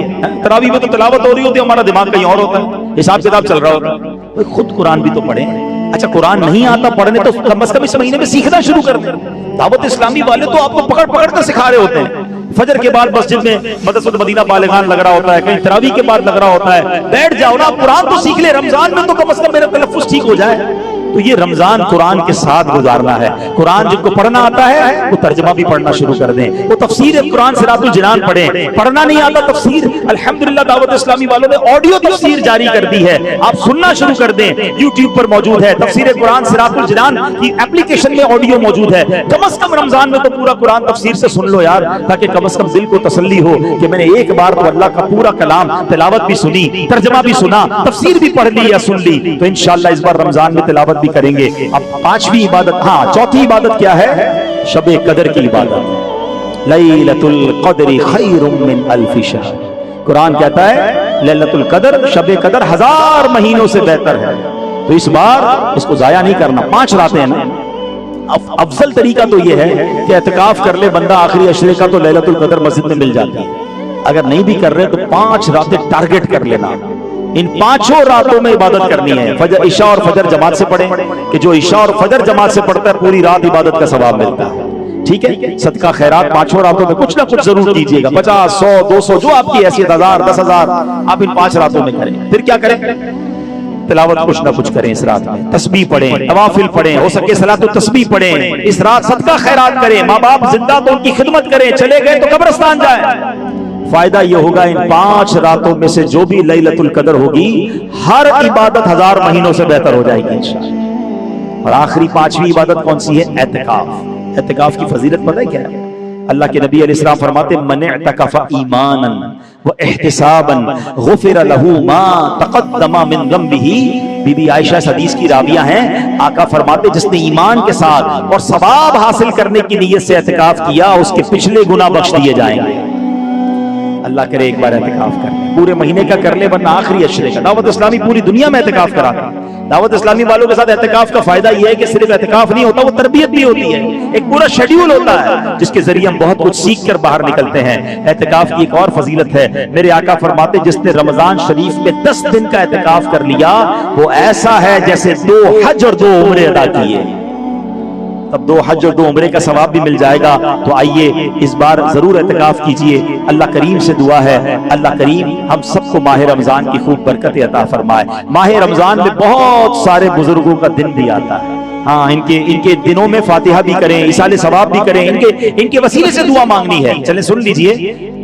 تراویح میں تو تلاوت ہو رہی ہوتی ہے، ہمارا دماغ کہیں اور ہوتا ہے، حساب کتاب چل رہا ہوتا ہے۔ خود قرآن بھی تو پڑھیں۔ اچھا قرآن نہیں آتا پڑھنے تو کم از کم اس مہینے میں سیکھنا شروع کر دیں۔ دعوت اسلامی والے تو آپ کو پکڑ پکڑ کر سکھا رہے ہوتے ہیں۔ فجر کے بعد مسجد میں مدرسۃ المدینہ بالغان لگ رہا ہوتا ہے، کہیں تراویح کے بعد لگ رہا ہوتا ہے، بیٹھ جاؤ نا، قرآن تو سیکھ لے، رمضان میں تو کم از کم میرا تلفظ ٹھیک ہو جائے۔ تو یہ رمضان قرآن کے ساتھ گزارنا ہے۔ قرآن جن کو پڑھنا آتا ہے وہ ترجمہ بھی پڑھنا شروع کر دیں، وہ تفسیر قرآن صراط الجنان پڑھیں۔ پڑھنا نہیں آتا تفسیر، الحمدللہ دعوت اسلامی والوں نے آڈیو تفسیر جاری کر دی ہے، آپ سننا شروع کر دیں، یوٹیوب پر موجود ہے، تفسیر قرآن صراط الجنان کی اپلیکیشن میں آڈیو موجود ہے۔ کم از کم رمضان میں تو پورا قرآن تفسیر سے سن لو یار، تاکہ کم از کم دل کو تسلی ہو کہ میں نے ایک بار تو اللہ کا پورا کلام تلاوت بھی سنی، ترجمہ بھی سنا، تفسیر بھی پڑھ لی یا سن لی۔ تو انشاءاللہ اس بار رمضان میں تلاوت بھی کریں گے۔ اب پانچویں عبادت، چوتھی عبادت کیا ہے؟ شب قدر کی عبادت۔ لیلۃ القدر خیر من الف شہر، قرآن کہتا ہے لیلۃ القدر، شب قدر 1000 مہینوں سے بہتر ہے۔ تو اس بار اس کو ضائع نہیں کرنا۔ 5 راتیں ہیں نا، افضل طریقہ تو یہ ہے کہ اعتکاف کر لے بندہ آخری عشرے کا، تو لیلۃ القدر مسجد میں مل جاتی ہے۔ اگر نہیں بھی کر رہے تو 5 راتیں ٹارگٹ کر لینا، ان 5 راتوں میں عبادت کرنی ہے۔ فجر، عشاء اور فجر جماعت سے پڑھیں، کہ جو عشاء اور فجر جماعت سے پڑھتا ہے پوری رات عبادت کا ثواب ملتا ہے۔ ٹھیک ہے، صدقہ خیرات 5 راتوں میں کچھ نہ کچھ ضرور کیجیے گا، 50، 100، 200 جو آپ کی حیثیت، 1000، 10,000 آپ ان 5 راتوں میں کریں۔ پھر کیا کریں؟ تلاوت کچھ نہ کچھ کریں اس رات میں، تسبیح پڑھیں، نوافل پڑھیں، ہو سکے صلاۃ التسبیح پڑھیں، اس رات صدقہ خیرات کریں، ماں باپ زندہ تو ان کی خدمت کریں، چلے گئے تو قبرستان جائیں۔ فائدہ یہ ہوگا ان 5 راتوں میں سے جو بھی لیلۃ القدر ہوگی، ہر عبادت 1000 مہینوں سے بہتر ہو جائے گی انشاءاللہ۔ اور آخری 5ویں عبادت کون سی ہے؟ اعتکاف۔ اعتکاف کی فضیلت پتہ ہے کیا ہے؟ اللہ کے نبی علیہ السلام فرماتے من اعتکف ایمانا واحتسابا غفر له ما تقدم من ذنبه۔ بی بی عائشہ اس حدیث کی راویہ ہیں، آقا فرماتے جس نے ایمان کے ساتھ اور ثواب حاصل کرنے کی نیت سے اعتکاف کیا، اس کے پچھلے گناہ بخش دیے جائیں گے۔ اللہ کرے ایک بار اعتکاف کر لیں، پورے مہینے کا کر لے ورنہ آخری عشرے کا۔ دعوت اسلامی پوری دنیا میں اعتکاف کراتا ہے۔ دعوت اسلامی والوں کے ساتھ اعتکاف کا فائدہ یہ ہے کہ صرف اعتکاف نہیں ہوتا، وہ تربیت بھی ہوتی ہے، ایک پورا شیڈیول ہوتا ہے جس کے ذریعے ہم بہت کچھ سیکھ کر باہر نکلتے ہیں۔ اعتکاف کی ایک اور فضیلت ہے، میرے آقا فرماتے جس نے رمضان شریف میں 10 دن کا اعتکاف کر لیا، وہ ایسا ہے جیسے 2 حج اور 2 عمرے ادا کیے۔ تب 2 حج اور 2 عمرے کا ثواب بھی مل جائے گا۔ تو آئیے اس بار ضرور اعتکاف کیجئے۔ اللہ کریم سے دعا ہے اللہ کریم ہم سب کو ماہ رمضان کی خوب برکت عطا فرمائے۔ ماہ رمضان میں بہت سارے بزرگوں کا دن بھی آتا ہے، ان کے دنوں میں فاتحہ بھی کریں، ایصال ثواب بھی کریں، ان کے وسیلے سے دعا مانگنی ہے۔ چلیں سن لیجئے،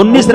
19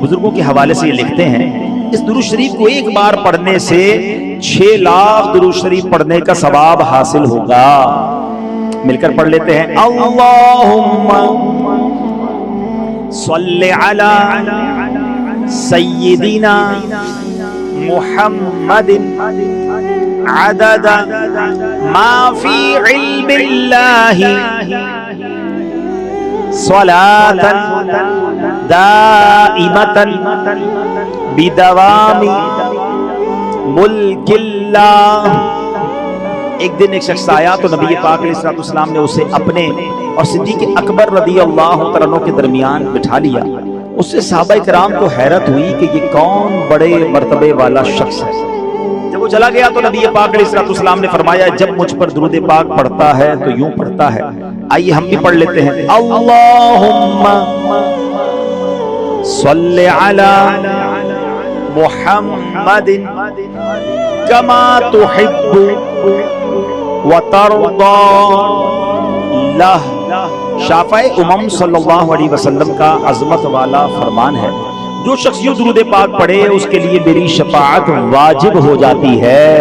بزرگوں کے حوالے سے یہ لکھتے ہیں اس درود شریف کو ایک بار پڑھنے سے 6 لاکھ درود شریف پڑھنے کا ثواب حاصل ہوگا. مل کر پڑھ لیتے ہیں. اللہم صلی علی سیدنا محمد عدد ما فی علم اللہ صلاة دائمة بدوام ملک اللہ. ایک دن ایک شخص آیا تو نبی پاک علیہ السلام نے اسے اپنے اور صدیق اکبر رضی اللہ تعالیٰ عنہ کے درمیان بٹھا لیا. اس سے صحابہ کرام کو حیرت ہوئی کہ یہ کون بڑے مرتبے والا شخص ہے. جب وہ چلا گیا تو نبی پاک علیہ السلام نے فرمایا جب مجھ پر درود پاک پڑھتا ہے تو یوں پڑھتا ہے. آئیے ہم بھی پڑھ لیتے ہیں. اللہم صلی علی محمد کما تحب وترضى لہ. شافع امم صلی اللہ علیہ وسلم کا عظمت والا فرمان ہے جو شخص یوں درود پاک پڑھے اس کے لیے میری شفاعت واجب ہو جاتی ہے.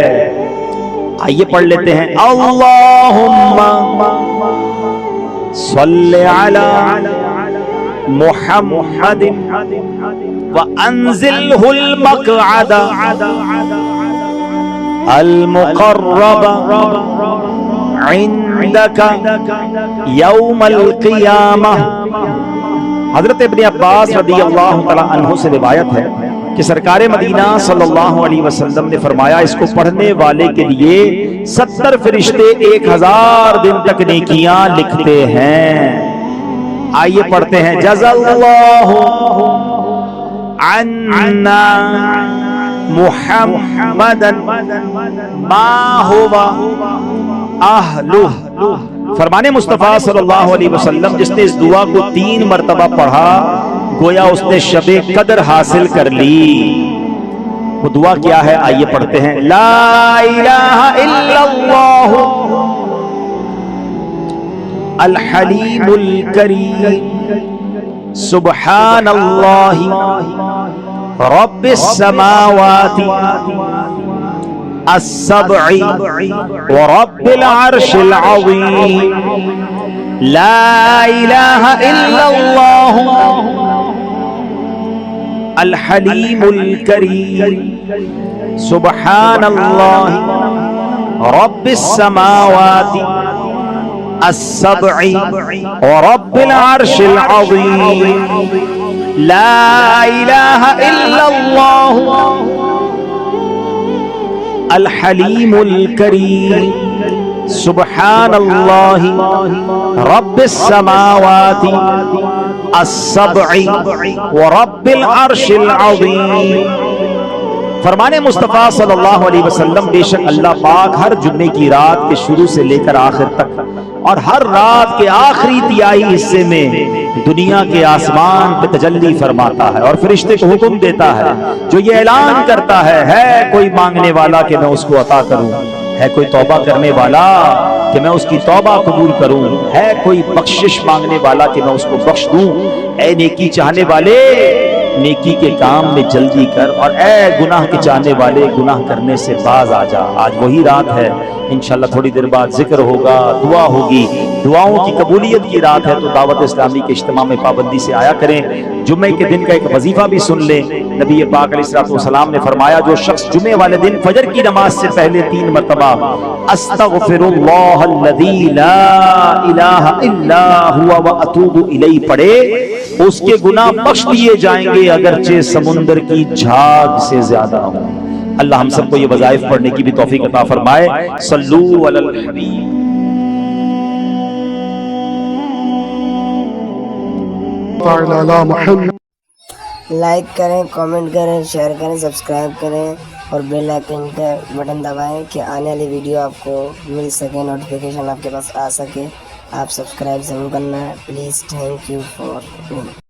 آئیے پڑھ لیتے ہیں. اللہم صلی علی محمد وانزلہ المقعد المقرب عندك یوم القیامہ. حضرت ابن عباس رضی اللہ تعالی عنہ سے روایت ہے کہ سرکار مدینہ صلی اللہ علیہ وسلم نے فرمایا اس کو پڑھنے والے کے لیے 70 فرشتے 1000 دن تک نیکیاں لکھتے ہیں. آئیے پڑھتے ہیں. جزا اللہ عنا محمدا ما هو اہلہ. فرمان مصطفیٰ صلی اللہ علیہ وسلم جس نے اس دعا کو 3 مرتبہ پڑھا گویا اس نے شب قدر حاصل کر لی. وہ دعا کیا ہے آئیے پڑھتے ہیں. لا الہ الا اللہ الحلیم الکریم سبحان اللہ رب السماوات السبع ورب العرش العظیم. لا الہ الا اللہ الحلیم الکریم سبحان اللہ رب السماوات السبع ورب العرش العظیم. لا الہ الا اللہ الحلیم الکریم سبحان اللہ رب السماوات السبع ورب العرش العظیم. فرمان مصطفیٰ صلی اللہ علیہ وسلم بے شک اللہ پاک ہر جمعے کی رات کے شروع سے لے کر آخر تک اور ہر رات کے آخری تہائی حصے میں دنیا کے آسمان پہ تجلی فرماتا ہے اور فرشتے کو حکم دیتا ہے جو یہ اعلان کرتا ہے کوئی مانگنے والا کہ میں اس کو عطا کروں, ہے کوئی توبہ کرنے والا کہ میں اس کی توبہ قبول کروں, ہے کوئی بخشش مانگنے والا کہ میں اس کو بخش دوں. اے نیکی چاہنے والے نیکی کے کام میں جلدی کر اور اے گناہ کے چاہنے والے گناہ کرنے سے باز آ جا. آج وہی رات ہے انشاءاللہ تھوڑی دیر بعد ذکر ہوگا, دعا ہوگی, دعاؤں کی قبولیت کی رات ہے تو دعوت اسلامی کے اجتماع میں پابندی سے آیا کریں. جمعے کے دن کا ایک وظیفہ بھی سن لیں. نبی پاک علیہ السلام نے فرمایا جو شخص جمعے والے دن فجر کی نماز سے پہلے 3 مرتبہ استغفر اللہ الذی لا الہ الا هو واتوب الیہ پڑھے اس کے گناہ بخش دیے جائیں گے اگرچہ سمندر کی جھاگ سے زیادہ ہوں. اللہ ہم سب کو یہ وظائف پڑھنے کی بھی توفیق عطا فرمائے. صلو علی الحبیب. لائک کریں, کامنٹ کریں, شیئر کریں, سبسکرائب کریں اور بیل آئکن کا بٹن دبائیں کہ آنے والی ویڈیو آپ کو مل سکے, نوٹیفیکیشن آپ کے پاس آ سکے. آپ سبسکرائب ضرور کرنا ہے پلیز. Thank you for